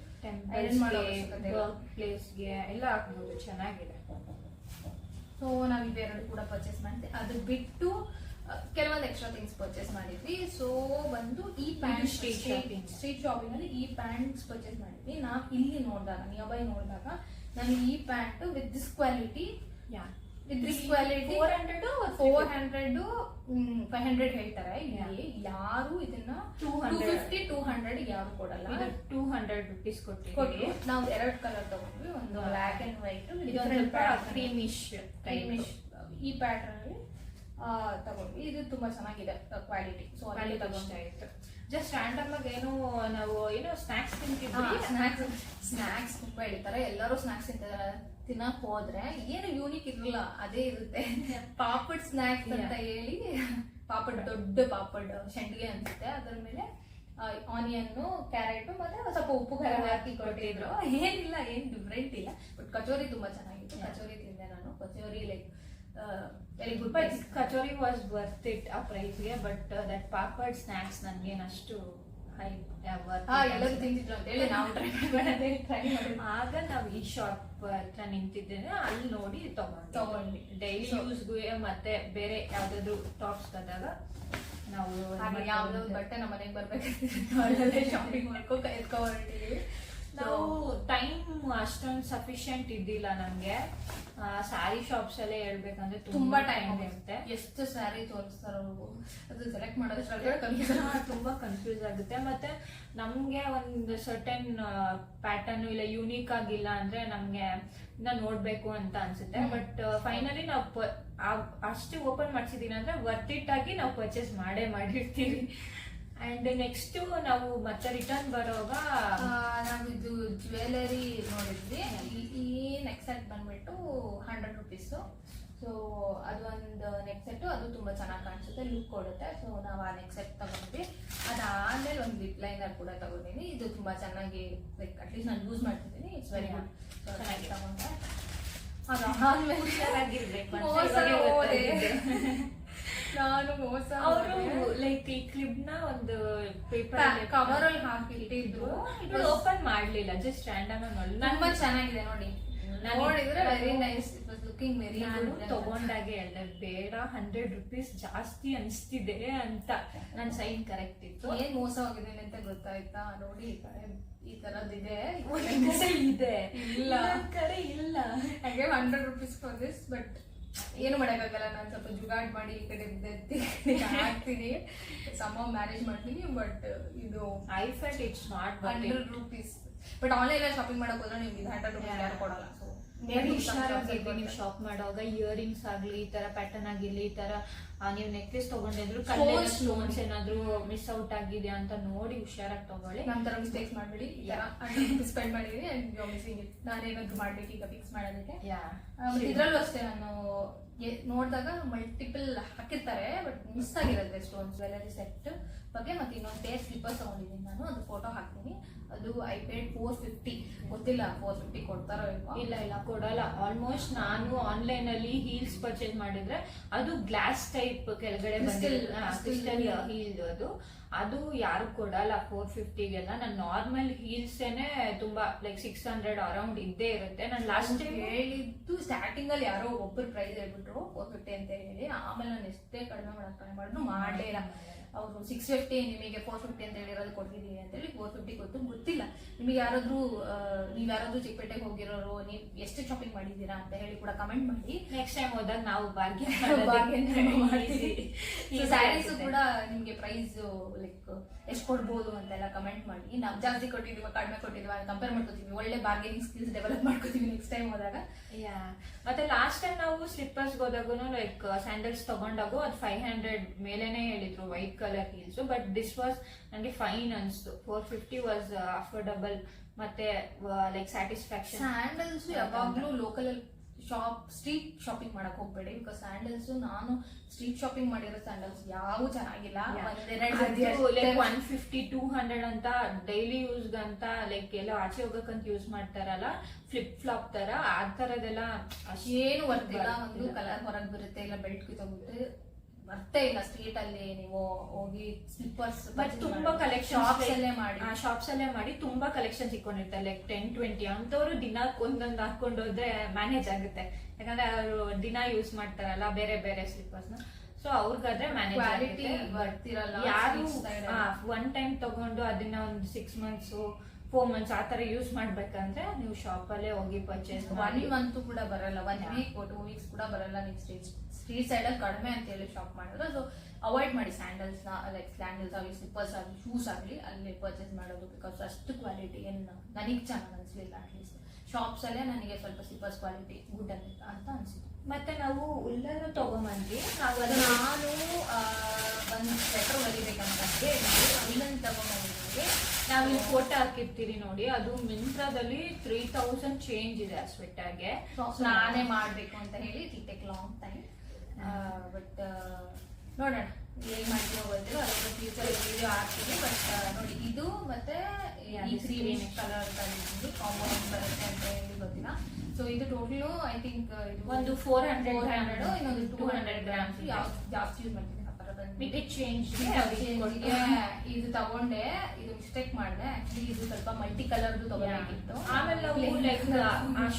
ಐರನ್ ಮಾಡೋ ಅವಶ್ಯಕತೆ ಇಲ್ಲ. ಪ್ಲೇಸ್ಗೆ ಎಲ್ಲ ಹಾಕ್ಬೋದು, ಚೆನ್ನಾಗಿದೆ. ಸೊ ನಾವು ಇವೆರಡು ಕೂಡ ಪರ್ಚೇಸ್ ಮಾಡಿದೆ. ಅದು ಬಿಟ್ಟು ಕೆಲವೊಂದು ಎಕ್ಸ್ಟ್ರಾ ಥಿಂಗ್ಸ್ ಪರ್ಚೇಸ್ ಮಾಡಿದ್ವಿ. ಸೊ ಬಂದು ಈ ಪ್ಯಾಂಟ್ ಸ್ಟ್ರೀಟ್ ಶಾಪಿಂಗ್ ಅಲ್ಲಿ ಈ ಪ್ಯಾಂಟ್ಸ್ ಪರ್ಚೇಸ್ ಮಾಡಿದ್ವಿ. ನಾ ಇಲ್ಲಿ ನೋಡಿದಾಗ ನಿಯರ್ ಬೈ ನೋಡಿದಾಗ ನಾನು ಈ pant with this quality with this quality 400 500 ಹೇಳ್ತಾರೆ. ಇಲ್ಲಿ ಯಾರು ಇದನ್ನ 250 ಯಾರು ಕೊಡಲ್ಲ. 200 rupees ಕೊಟ್ಟಿದ್ದೀವಿ. ನಾವು 2 ಕಲರ್ ತಗೊಂಡ್ವಿ, ಒಂದು ಬ್ಲಾಕ್ ಅಂಡ್ ವೈಟ್, ಕ್ರೀಮಿಶ್ ಈ ಪ್ಯಾಟರ್ನ್ ಅಲ್ಲಿ ತಗೊಂಡ್ವಿ. ಇದು ತುಂಬಾ ಚೆನ್ನಾಗಿದೆ ಕ್ವಾಲಿಟಿ. ಸೊ ಅಲ್ಲಿ ತಗೊಂಡಾಯ್ತು. ಜಸ್ಟ್ ರ್ಯಾಂಡಮ್ ಆಗಿ ನಾವು ಸ್ನಾಕ್ಸ್ ತಿಂತಿದ್ವಿ. ಸ್ನಾಕ್ಸ್ ತುಂಬಾ ಹೇಳ್ತಾರೆ, ಎಲ್ಲರೂ ಸ್ನಾಕ್ಸ್ ತಿನ್ನಕ್ ಹೋದ್ರೆ ಏನು ಯೂನಿಕ್ ಇರಲ್ಲ, ಅದೇ ಇರುತ್ತೆ. ಪಾಪಡ್ ಸ್ನಾಕ್ಸ್ ಅಂತ ಹೇಳಿ ಪಾಪಡ್, ದೊಡ್ಡ ಪಾಪಡ್ ಶಂಡಿಗೆ ಅನ್ಸುತ್ತೆ, ಅದ್ರ ಮೇಲೆ ಆನಿಯನ್, ಕ್ಯಾರೆಟ್ ಮತ್ತೆ ಸ್ವಲ್ಪ ಉಪ್ಪು ಖಾರ ಹಾಕಿ ಕೊಟ್ಟಿದ್ರು. ಏನಿಲ್ಲ, ಏನ್ ಡಿಫ್ರೆಂಟ್ ಇಲ್ಲ. ಬಟ್ ಕಚೋರಿ ತುಂಬಾ ಚೆನ್ನಾಗಿತ್ತು. ಕಚೋರಿ ತಿಂದೆ ನಾನು. Kachori like very good. But kachori was worth it ಆ ಪ್ರೈಸ್ಗೆ. ಬಟ್ ದಟ್ ಪಾಪಡ್ ಸ್ನಾಕ್ಸ್ ನನ್ಗೇನಷ್ಟು ಎಲ್ಲರೂ ತಿಂತಿದ್ರು ಅಂತ ಹೇಳಿ ನಾವು ಟ್ರೈ ಮಾಡಿ. ಆಗ ನಾವು ಈ ಶಾಪ್ ಹತ್ರ ನಿಂತಿದ್ದೇನೆ, ಅಲ್ಲಿ ನೋಡಿ ತಗೊಂಡ್ವಿ. ಡೈಲಿ ಯೂಸ್ಗೂ ಮತ್ತೆ ಬೇರೆ ಯಾವ್ದಾದ್ರು ಟಾಪ್ಸ್ ಬಂದಾಗ ನಾವು ಯಾವ್ದಾದ್ರು ಬಟ್ಟೆ ನಮ್ಮ ಮನೆಗೆ ಬರ್ಬೇಕಾಗ್ತದೆ, ಶಾಪಿಂಗ್ ಮಾಡ್ಕೊಂಡು ಎತ್ಕೊಂಡ್ಬಿಟ್ಟಿದೀವಿ. ನಾವು ಟೈಮ್ ಅಷ್ಟೊಂದು ಸಫಿಶಿಯಂಟ್ ಇದ್ದಿಲ್ಲ ನಮ್ಗೆ. ಸ್ಯಾರಿ ಶಾಪ್ಸ್ ಅಲ್ಲೇ ಹೇಳ್ಬೇಕಂದ್ರೆ ತುಂಬಾ ಟೈಮ್ ಇರುತ್ತೆ. ಎಷ್ಟು ಸ್ಯಾರಿ ತೋರಿಸ್ತಾರೋ ಅದು ಸೆಲೆಕ್ಟ್ ಮಾಡೋದ್ರಲ್ಲಿ ತುಂಬಾ ಕನ್ಫ್ಯೂಸ್ ಆಗುತ್ತೆ. ಮತ್ತೆ ನಮ್ಗೆ ಒಂದು ಸರ್ಟನ್ ಪ್ಯಾಟರ್ನ್ ಇಲ್ಲ, ಯೂನಿಕ್ ಆಗಿಲ್ಲ ಅಂದ್ರೆ ನಮ್ಗೆ ಇನ್ನ ನೋಡ್ಬೇಕು ಅಂತ ಅನ್ಸುತ್ತೆ. ಬಟ್ ಫೈನಲಿ ನಾವು ಅಷ್ಟು ಓಪನ್ ಮಾಡ್ಸಿದೀನಿ ಅಂದ್ರೆ ವರ್ತ್ ಇಟ್ ಆಗಿ ನಾವು ಪರ್ಚೇಸ್ ಮಾಡಿರ್ತೀವಿ. ಅಂಡ್ ನೆಕ್ಸ್ಟ್ ನಾವು ಮತ್ತೆ ರಿಟರ್ನ್ ಬರೋವಾಗ ನಾವು ಇದು ಜ್ಯುವೆಲರಿ ನೋಡಿದ್ವಿ. ಈ ನೆಕ್ ಸೆಟ್ ಬಂದ್ಬಿಟ್ಟು 100 rupees. ಸೊ ಅದು ಒಂದು ನೆಕ್ ಸೆಟ್, ಅದು ತುಂಬಾ ಚೆನ್ನಾಗಿ ಕಾಣಿಸುತ್ತೆ, ಲುಕ್ ಕೊಡುತ್ತೆ. ಸೊ ನಾವು ಆ ನೆಕ್ ಸೆಟ್ ತಗೊಂಡ್ವಿ. ಅದಾದ್ಮೇಲೆ ಒಂದು ಲಿಪ್ ಲೈನರ್ ಕೂಡ ತಗೊಂಡಿನಿ. ಇದು ತುಂಬಾ ಚೆನ್ನಾಗಿ ಲೈಕ್ ಅಟ್ಲೀಸ್ಟ್ ನಾನು ಯೂಸ್ ಮಾಡ್ತಿದ್ದೀನಿ. It's very good. ಚೆನ್ನಾಗಿ ತಗೊಂಡೆ. ಅದಾದ್ಮೇಲೆ ಹುಷಾರಾಗಿರ್ಬೇಕು ನಾನು ಮೋಸ ಅವರು ಲೈಕ್ ಈ ಕ್ಲಿಪ್ ನ ಒಂದು ಪೇಪರ್ ಕವರ್ ಅಲ್ಲಿ ಹಾಕಿಟ್ಟಿದ್ರು. ಓಪನ್ ಮಾಡ್ಲಿಲ್ಲ, ಜಸ್ಟ್ ರ್ಯಾಂಡಮ್ ಆಗಿ ತುಂಬಾ ಚೆನ್ನಾಗಿದೆ ನೋಡಿ. ನೋಡಿದ್ರೆ very nice, it was looking very good. ತಗೊಂಡಾಗೆ ಹೇಳ್ದೆ ಬೇಡ, 100 rupees ಜಾಸ್ತಿ ಅನ್ಸ್ತಿದೆ ಅಂತ. ನನ್ ಸೈನ್ ಕರೆಕ್ಟ್ ಇತ್ತು. ಏನ್ ಮೋಸ ಹೋಗಿದ್ದೇನೆ ಅಂತ ಗೊತ್ತಾಯ್ತಾ? ನೋಡಿ ಈ ತರದಿದೆ ಇದೆ, ಇಲ್ಲ ಕಡೆ ಇಲ್ಲ. ಹಾಗೆ 100 rupees ಫಾರ್ ದಿಸ್. ಬಟ್ ಏನು ಮಾಡಕ್ಕಾಗಲ್ಲ, ನಾನು ಸ್ವಲ್ಪ ಜುಗಾಡ್ ಮಾಡಿ ಈ ಕಡೆ ಹಾಕ್ತೀನಿ, ಸಮ ಮ್ಯಾನೇಜ್ ಮಾಡ್ತೀನಿ. ಬಟ್ ಇದು I felt it's not 100 rupees. But online shopping ಮಾಡಕ್ ಹೋದ್ರೆ ನಿಮ್ಗೆ 100 rupees ಯಾರು ಕೊಡಲ್ಲ. ಸೊ ನೀವು ಶಾಪ್ ಮಾಡುವಾಗ ಇಯರಿಂಗ್ಸ್ ಆಗ್ಲಿ, ಈ ತರ ಪ್ಯಾಟರ್ನ್ ಆಗಿರ್ಲಿ, ಈ ತರ ನೀವು ನೆಕ್ಲೆಸ್ ತಗೊಂಡಿದ್ರು ಸ್ಟೋನ್ಸ್ ಏನಾದ್ರು ಮಿಸ್ ಔಟ್ ಆಗಿದೆ ಅಂತ ನೋಡಿ ಹುಷಾರಾಗಿ ತಗೊಳ್ಳಿ. ನಮ್ ತರ ಮಿಸ್ಟೇಕ್ಸ್ ಮಾಡ್ಬೇಡಿ. ಈ ತರ ಸ್ಪೆಂಡ್ ಮಾಡಿದೀನಿ and you are missing it. ನಾನೇನಾದ್ರು ಮಾಡ್ಬೇಕು ಈಗ ಫಿಕ್ಸ್ ಮಾಡೋದಕ್ಕೆ. ಇದ್ರಲ್ಲೂ ಅಷ್ಟೇ ನಾನು ನೋಡಿದಾಗ ಮಲ್ಟಿಪಲ್ ಹಾಕಿರ್ತಾರೆ, ಬಟ್ ಮಿಸ್ ಆಗಿರುತ್ತೆ ಸ್ಟೋನ್ಸ್. ಜ್ಯುವೆಲರಿ ಸೆಟ್ ಬಗ್ಗೆ ಮತ್ತೆ ಇನ್ನೊಂದು ಪೇರ್ ಸ್ಲಿಪ್ಪರ್ಸ್ ತಗೊಂಡಿದ್ದೀನಿ ನಾನು, ಅದು ಫೋಟೋ ಹಾಕ್ತೀನಿ. ಅದು ಐ ಪೇಡ್ 450. ಗೊತ್ತಿಲ್ಲ 450 ಕೊಡ್ತಾರೋ ಇಲ್ಲ ಕೊಡಲ್ಲ. ಆಲ್ಮೋಸ್ಟ್ ನಾನು ಆನ್ಲೈನ್ ಅಲ್ಲಿ ಹೀಲ್ಸ್ ಪರ್ಚೇಸ್ ಮಾಡಿದ್ರೆ ಅದು ಗ್ಲಾಸ್ ಟೈಪ್ ಕೆಳಗಡೆ ಕ್ರಿಸ್ಟಲ್ ಹೀಲ್, ಅದು ಯಾರು ಕೊಡಲ್ಲ 450ಗೆಲ್ಲ. ನಾನು ನಾರ್ಮಲ್ ಹೀಲ್ಸ್ ತುಂಬಾ ಲೈಕ್ 600 ಅರೌಂಡ್ ಇದ್ದೇ ಇರುತ್ತೆ. ನಾನು ಲಾಸ್ಟ್ ಟೈಮ್ ಹೇಳಿದ್ದು ಸ್ಟಾರ್ಟಿಂಗ್ ಅಲ್ಲಿ ಯಾರೋ ಒಬ್ಬರು ಪ್ರೈಸ್ ಹೇಳ್ಬಿಟ್ರು 450 ಅಂತ ಹೇಳಿ. ಆಮೇಲೆ ನಾನು ಎಷ್ಟೇ ಕಡಿಮೆ ಮಾಡಕ್ ಟ್ರೈ ಮಾಡಿದ್ರು ಮಾಡಲೇ ಇಲ್ಲ. ಅವರು 650 ನಿಮಗೆ 450 ಅಂತ ಹೇಳಿರೋದು ಕೊಡ್ತಿದೀವಿ ಅಂತ ಹೇಳಿ 450 ಕೊಟ್ಟು. ಗೊತ್ತಿಲ್ಲ ನಿಮಗೆ ಯಾರಾದ್ರೂ, ನೀವ್ ಯಾರಾದ್ರೂ ಚಿಕ್ಕಪೇಟೆಗೆ ಹೋಗಿರೋರು, ನೀವ್ ಎಷ್ಟು ಶಾಪಿಂಗ್ ಮಾಡಿದೀರಾ ಅಂತ ಹೇಳಿ ಕೂಡ ಕಮೆಂಟ್ ಮಾಡಿ. ನೆಕ್ಸ್ಟ್ ಟೈಮ್ ಹೋದಾಗ ನಾವು ಬಾರ್ಗೇನ್ ಮಾಡ್ತೀವಿ. ಸ್ಯಾರೀಸ್ ಕೂಡ ನಿಮ್ಗೆ ಪ್ರೈಸ್ ಲೈಕ್ ಎಷ್ಟು ಕೊಡ್ಬೋದು ಅಂತೆಲ್ಲ ಕಮೆಂಟ್ ಮಾಡಿ. ನಾವು ಜಾಸ್ತಿ ಕೊಟ್ಟಿದೀವ ಕಡಿಮೆ ಕೊಟ್ಟಿದೀವ ಕಂಪೇರ್ ಮಾಡ್ಕೋತೀವಿ. ಒಳ್ಳೆ ಬಾರ್ಗೇನಿಂಗ್ ಸ್ಕಿಲ್ಸ್ ಡೆವಲಪ್ ಮಾಡ್ಕೋತೀವಿ ನೆಕ್ಸ್ಟ್ ಟೈಮ್ ಹೋದಾಗ. ಮತ್ತೆ ಲಾಸ್ಟ್ ಟೈಮ್ ನಾವು ಸ್ಲಿಪ್ಪರ್ಸ್ ಹೋದಾಗೂ ಲೈಕ್ ಸ್ಯಾಂಡಲ್ಸ್ ತಗೊಂಡಾಗು ಅದು 500 ಮೇಲೆನೆ ಹೇಳಿದ್ರು, white colour heels. But this was ನಂಗೆ ಫೈನ್ ಅನ್ಸ್ತು. 450 ವಾಸ್ ಅಫೋರ್ಡಬಲ್ ಮತ್ತೆ ಲೈಕ್ ಸ್ಯಾಟಿಸ್ಫ್ಯಾಕ್ಷನ್. ಸ್ಯಾಂಡಲ್ಸ್ ಯಾವಾಗ್ಲೂ ಲೋಕಲ್ ಸ್ಟ್ರೀಟ್ ಶಾಪಿಂಗ್ ಮಾಡಕ್ ಹೋಗ್ಬೇಡಿ. ಬಿಕಾಸ್ ಸ್ಯಾಂಡಲ್ಸ್ ನಾನು ಸ್ಟ್ರೀಟ್ ಶಾಪಿಂಗ್ ಮಾಡಿರೋ ಸ್ಯಾಂಡಲ್ಸ್ ಯಾವ ಚೆನ್ನಾಗಿಲ್ಲ. 150-200 ಅಂತ ಡೈಲಿ ಯೂಸ್ ಅಂತ ಲೈಕ್ ಎಲ್ಲ ಆಚೆ ಹೋಗಕ್ಕಂತ ಯೂಸ್ ಮಾಡ್ತಾರಲ್ಲ, ಫ್ಲಿಪ್ ಫ್ಲಾಪ್ ತರ, ಆ ತರದೆಲ್ಲ ಏನು ಬರ್ತಿಲ್ಲ. ಒಂದು ಕಲರ್ ಹೊರಗೆ ಬರುತ್ತೆ, ಇಲ್ಲ ಬೆಲ್ಟ್ ಕಿತ್ತೋಗುತ್ತೆ, ಬರ್ತೇ ಇಲ್ಲ. ಸ್ಟ್ರೀಟ್ ಅಲ್ಲಿ ನೀವು ಹೋಗಿ ಸ್ಲಿಪ್ಪರ್ಸ್ ತುಂಬಾ ಕಲೆಕ್ಷನ್ ಶಾಪ್ಸ್ ಅಲ್ಲೇ ಮಾಡಿ ತುಂಬಾ ಕಲೆಕ್ಷನ್ ಸಿಕ್ಕೊಂಡಿರ್ತಾರೆ. ಲೈಕ್ 10-20 ಅಂತವ್ರು ದಿನ ಒಂದೊಂದು ಹಾಕೊಂಡು ಹೋದ್ರೆ ಮ್ಯಾನೇಜ್ ಆಗುತ್ತೆ. ಯಾಕಂದ್ರೆ ಅವರು ದಿನ ಯೂಸ್ ಮಾಡ್ತಾರಲ್ಲ ಬೇರೆ ಬೇರೆ ಸ್ಲಿಪ್ಪರ್ಸ್ ನ. ಸೊ ಅವ್ರಿಗಾದ್ರೆ ಮ್ಯಾನೇಜ್ ಕ್ವಾಲಿಟಿ ಬರ್ತಿರಲ್ಲ ಯಾರು ಒನ್ ಟೈಮ್ ತಗೊಂಡು ಅದನ್ನ ಒಂದು 6 months 4 months ಆ ತರ ಯೂಸ್ ಮಾಡ್ಬೇಕಂದ್ರೆ ನೀವು ಶಾಪ್ ಅಲ್ಲೇ ಹೋಗಿ ಪರ್ಚೇಸ್ 1 month ಕೂಡ ಬರಲ್ಲ, 1 week 2 weeks ಕೂಡ ಬರಲ್ಲ. ನೀವು ಸ್ಟ್ರೀಟ್ ಸೈಡ್ ಅಲ್ಲಿ ಕಡಿಮೆ ಅಂತ ಹೇಳಿ ಶಾಪ್ ಮಾಡಿದ್ರೆ ಸೊ ಅವಾಯ್ಡ್ ಮಾಡಿ ಸ್ಯಾಂಡಲ್ಸ್ ನ, ಲೈಕ್ ಸ್ಯಾಂಡಲ್ಸ್ ಆಗಲಿ ಸ್ಲಿಪ್ಪರ್ಸ್ ಆಗಲಿ ಶೂಸ್ ಆಗಲಿ ಅಲ್ಲಿ ಪರ್ಚೇಸ್ ಮಾಡೋದು. ಬಿಕಾಸ್ ಅಷ್ಟು ಕ್ವಾಲಿಟಿ ಏನು ನನಗೆ ಚೆನ್ನಾಗಿ ಅನ್ಸಲಿಲ್ಲ. ಅಟ್ಲೀಸ್ಟ್ ಶಾಪ್ಸ್ ಅಲ್ಲೇ ನನಗೆ ಸ್ವಲ್ಪ ಸ್ಲಿಪ್ಪರ್ಸ್ ಕ್ವಾಲಿಟಿ ಗುಡ್ ಅಂತ ಅನ್ಸಿತ್ತು. ಮತ್ತೆ ನಾವು ಉಲ್ಲನ್ನು ತಗೊಂಬಂದ್ವಿ. ನಾನು ಒಂದು ಸ್ವೆಟರ್ ಹೊಲಿಬೇಕಂತ ಉಲ್ಲನ್ ತಗೊಂಡ್ಬಂದಿದ್ವಿ. ನಾವು ಇಲ್ಲಿ ಫೋಟೋ ಹಾಕಿರ್ತೀರಿ ನೋಡಿ, ಅದು ಮಿಂತ್ರಾದಲ್ಲಿ 3000 ಚೇಂಜ್ ಇದೆ ಆ ಸ್ವೆಟರ್ಗೆ. ನಾನೇ ಮಾಡ್ಬೇಕು ಅಂತ ಹೇಳಿ it take long time. But ನೋಡೋಣ ಏನ್ ಮಾಡ್ತೀವೋ ಗೊತ್ತಿಲ್ಲ, ಅದರ ಫ್ಯೂಚರ್ ವಿಡಿಯೋ ಹಾಕ್ತೀನಿ. ಬಟ್ ನೋಡಿ ಇದು ಮತ್ತೆ ಈ ಕ್ರೀಮ್ ಕಲರ್ ಕಾಂಬೋ ಬರುತ್ತೆ ಅಂತ ಹೇಳಿ ಗೊತ್ತಿಲ್ಲ. ಸೊ ಇದು ಟೋಟಲ್ ಐ ಥಿಂಕ್ ಒಂದು 400 ಇನ್ನೊಂದು 200 grams. ಜಾಸ್ತಿ ಯೂಸ್ ಮಾಡ್ತೀನಿ ಇದು ತಗೊಂಡೆ, ಇದು ಮಿಸ್ಟೇಕ್ ಮಾಡಿದೆ. ಆಕ್ಚುಲಿ ಇದು ಸ್ವಲ್ಪ ಮಲ್ಟಿ ಕಲರ್ದು ತಗೋಬೇಕಿತ್ತು. ಆಮೇಲೆ ನಾವು ಲೈಕ್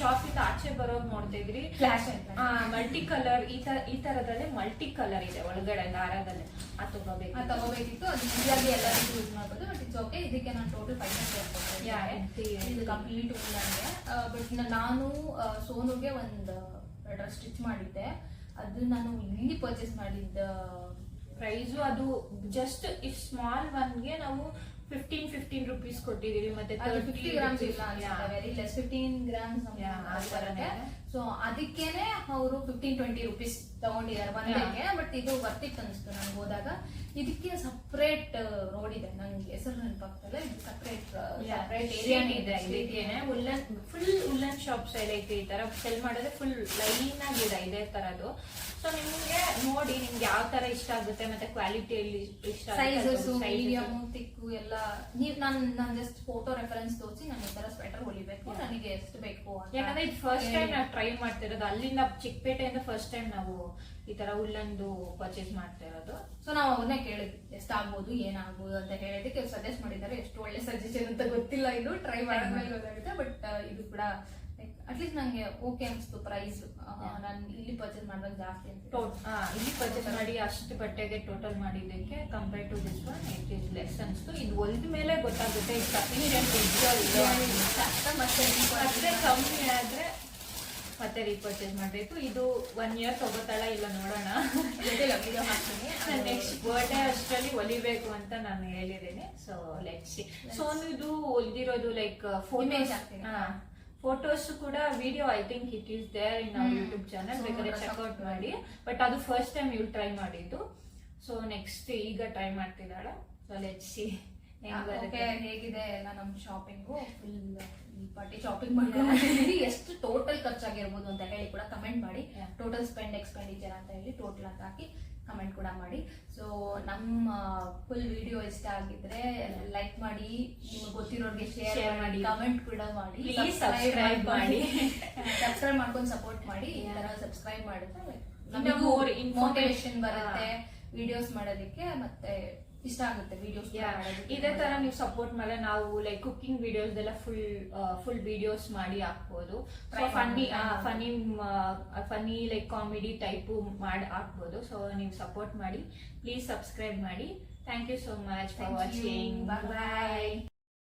ಶಾಪ್ ಇಂದ ಆಚೆ ಬರೋದು ನೋಡ್ತಿದ್ರಿ, ಫ್ಲಾಶ್ ಮಲ್ಟಿ ಕಲರ್ ಈ ತರದಲ್ಲೇ ಮಲ್ಟಿ ಕಲರ್ ಇದೆ ಒಳಗಡೆ ದಾರದಲ್ಲಿ. ಅದು ತಗೋಬೇಕಿತ್ತು. ಅದು ಈಸಿಯಾಗಿ ಎಲ್ಲರಿಗೂ ಯೂಸ್ ಮಾಡ್ಬೋದು. But it's okay. ಇದಕ್ಕೆ ನಾನು ಟೋಟಲ್ 500 ಇದು ಕಂಪ್ಲೀಟ್ ಉಲ್ಲನ್ಗೆ. ಬಟ್ ನಾನು ಸೋನುಗೆ ಒಂದು ಡ್ರೆಸ್ ಸ್ಟಿಚ್ ಮಾಡಿದ್ದೆ. ಅದು ನಾನು ಇಲ್ಲಿ ಪರ್ಚೇಸ್ ಮಾಡಿದ್ದ ಪ್ರೈಸು ಅದು ಜಸ್ಟ್ ಈ ಸ್ಮಾಲ್ ಒನ್ಗೆ ನಾವು 15 rupees ಕೊಟ್ಟಿದೀವಿ. ಮತ್ತೆ 50 grams ಇಲ್ಲ, ವೆರಿ ಲೆಸ್ 15 grams ಬರುತ್ತೆ. ಸೊ ಅದಕ್ಕೇನೆ ಅವರು 15-20 rupees ತಗೊಂಡಿದ್ದಾರೆ ಒಂದಕ್ಕೆ. ಬಟ್ ಇದು ವರ್ತಿತ್ತು ಅನಿಸ್ತು ನನಗೆ ಹೋದಾಗ. ಇದಕ್ಕೆ ಸಪ್ರೇಟ್ ರೋಡ್ ಇದೆ, ನಂಗೆ ಹೆಸರು ನೆನಪಾಗ್ತದೆ. ಸಪ್ರೇಟ್ ಏರಿಯಾ ಇದೆ. ಇದಕ್ಕೇನೆ ಫುಲ್ ಉಲ್ಲನ್ ಶಾಪ್ಸ್ ಲೈಕ್ ಈ ತರ ಸೆಲ್ ಮಾಡಿದ್ರೆ ಫುಲ್ ಲೈನ್ ಆಗಿದೆ ಇದೇ ತರದ್ದು. ಸೊ ನಿಮ್ಗೆ ನೋಡಿ ನಿಮ್ಗೆ ಯಾವ ತರ ಇಷ್ಟ ಆಗುತ್ತೆ ಮತ್ತೆ ಕ್ವಾಲಿಟಿಯಲ್ಲಿ ಇಷ್ಟ ಸೈಜಸ್ ಮೀಡಿಯಂ ತಿಕ್ಕು ಎಲ್ಲ ನಾನು ಜಸ್ಟ್ ಫೋಟೋ ರೆಫರೆನ್ಸ್ ತೋರಿಸಿ ನಾನು ಈ ತರ ಸ್ವೆಟರ್ ಹೊಲಿಬೇಕು, ನನಗೆ ಎಷ್ಟು ಬೇಕು ಅಂತ. ಯಾಕಂದ್ರೆ ಇದು ಫಸ್ಟ್ ಟೈಮ್ ನಾವು ಟ್ರೈ ಮಾಡ್ತಿರೋದು. ಅಲ್ಲಿಂದ ಚಿಕ್ಕಪೇಟೆಯಿಂದ ಫಸ್ಟ್ ಟೈಮ್ ನಾವು ಈ ತರ ಉಲ್ಲನ್ದು ಪರ್ಚೇಸ್ ಮಾಡ್ತಾ ಇರೋದು. ಸೊ ನಾವು ಅವ್ರನ್ನೇ ಕೇಳಿದ್ವಿ ಎಷ್ಟಾಗ್ಬೋದು ಏನಾಗ್ಬೋದು ಅಂತ ಹೇಳಿದಕ್ಕೆ ಸಜೆಸ್ಟ್ ಮಾಡಿದ್ದಾರೆ. ಎಷ್ಟು ಒಳ್ಳೆ ಸಜೆಷನ್ ಅಂತ ಗೊತ್ತಿಲ್ಲ, ಇದು ಟ್ರೈ ಮಾಡಿದ್ಮೇಲೆ ಗೊತ್ತಾಗುತ್ತೆ. ಬಟ್ ಇದು ಕೂಡ ಅಟ್ಲೀಸ್ಟ್ ನಂಗೆ ಓಕೆ ಅನ್ಸ್ತು ಪ್ರೈಸ್. ನಾನು ಇಲ್ಲಿ ಪರ್ಚೇಸ್ ಮಾಡಿದಾಗ ಜಾಸ್ತಿ ಅಂತ ಇಲ್ಲಿ ಪರ್ಚೇಸ್ ಮಾಡಿ ಅಷ್ಟು ಬಟ್ಟೆಗೆ ಟೋಟಲ್ ಮಾಡಿದ್ದಕ್ಕೆ compare to this one it is less ಅನ್ಸ್ತು. ಇದು ಹೊಲ್ದ ಮೇಲೆ ಗೊತ್ತಾಗುತ್ತೆ ಇದು ಸಫಿಷಿಯಂಟ್ ಮತ್ತೆ ಕಮ್ಮಿ ಆದ್ರೆ ಮತ್ತೆ ರೀಪರ್ಚೇಸ್ ಮಾಡ್ಬೇಕು. ಇದು 1 year ತಗೋತಾಳ ಇಲ್ಲ ನೋಡೋಣ. ವಿಡಿಯೋ ಹಾಕ್ತೀನಿ. ನೆಕ್ಸ್ಟ್ ಬರ್ಡೇ ಅಷ್ಟರಲ್ಲಿ ಹೊಲಿಬೇಕು ಅಂತ ನಾನು ಹೇಳಿದ್ದೀನಿ. So let's see. ಸೋನುದು ಹೊಲ್ದಿರೋದು ಲೈಕ್ ಫೋಟೋಸ್ ಕೂಡ video I think it is there in our YouTube channel, ಬೇಕಾದ್ರೆ ಚೆಕ್ಔಟ್ ಮಾಡಿ. ಬಟ್ ಅದು ಫಸ್ಟ್ ಟೈಮ್ ಇವ್ಳು ಟ್ರೈ ಮಾಡಿದ್ದು. ಸೊ ನೆಕ್ಸ್ಟ್ ಈಗ ಟ್ರೈ ಮಾಡ್ತಿದ್ದಾಳೆ. ಸೊ ಲೆಟ್ಸ್ ಸಿ ಹೇಗಿದೆ ಎಲ್ಲ ನಮ್ ಶಾಪಿಂಗು. ಫುಲ್ ಈ ಪಾರ್ಟಿ ಶಾಪಿಂಗ್ ಮಾಡ್ಕೊಂಡಿದ್ದೀವಿ. ಎಷ್ಟು ಟೋಟಲ್ ಖರ್ಚಾಗಿರ್ಬೋದು ಅಂತ ಹೇಳಿ ಕೂಡ ಕಮೆಂಟ್ ಮಾಡಿ. ಟೋಟಲ್ ಎಕ್ಸ್ಪೆಂಡಿಚರ್ ಅಂತ ಹೇಳಿ ಟೋಟಲ್ ಅಂತ ಹಾಕಿ ಕಮೆಂಟ್ ಕೂಡ ಮಾಡಿ. ಸೊ ನಮ್ಮ ಫುಲ್ ವಿಡಿಯೋ ಇಷ್ಟ ಆಗಿದ್ರೆ ಲೈಕ್ ಮಾಡಿ, ನಿಮ್ಗೆ ಗೊತ್ತಿರೋರಿಗೆ ಶೇರ್ ಮಾಡಿ, ಕಮೆಂಟ್ ಕೂಡ ಮಾಡಿ, ಸಬ್ಸ್ಕ್ರೈಬ್ ಮಾಡಿ. ಸಬ್ಸ್ಕ್ರೈಬ್ ಮಾಡ್ಕೊಂಡು ಸಪೋರ್ಟ್ ಮಾಡಿ. ಈ ತರ ಸಬ್ಸ್ಕ್ರೈಬ್ ಮಾಡಿದ್ರೆ ನಮಗೂ ಮೋಟಿವೇಶನ್ ಬರುತ್ತೆ ವಿಡಿಯೋಸ್ ಮಾಡೋದಕ್ಕೆ, ಮತ್ತೆ ಇಷ್ಟ ಆಗುತ್ತೆ ವಿಡಿಯೋಸ್. ಇದೇ ತರ ನೀವು ಸಪೋರ್ಟ್ ಮೇಲೆ ನಾವು ಲೈಕ್ ಕುಕಿಂಗ್ ವಿಡಿಯೋಸ್ ಎಲ್ಲ ಫುಲ್ ವಿಡಿಯೋಸ್ ಮಾಡಿ ಹಾಕ್ಬೋದು. ಫನಿ ಲೈಕ್ ಕಾಮಿಡಿ ಟೈಪ್ ಮಾಡಿ ಹಾಕ್ಬೋದು. ಸೊ ನೀವು ಸಪೋರ್ಟ್ ಮಾಡಿ, ಪ್ಲೀಸ್ ಸಬ್ಸ್ಕ್ರೈಬ್ ಮಾಡಿ. Thank you so much for watching. Bye.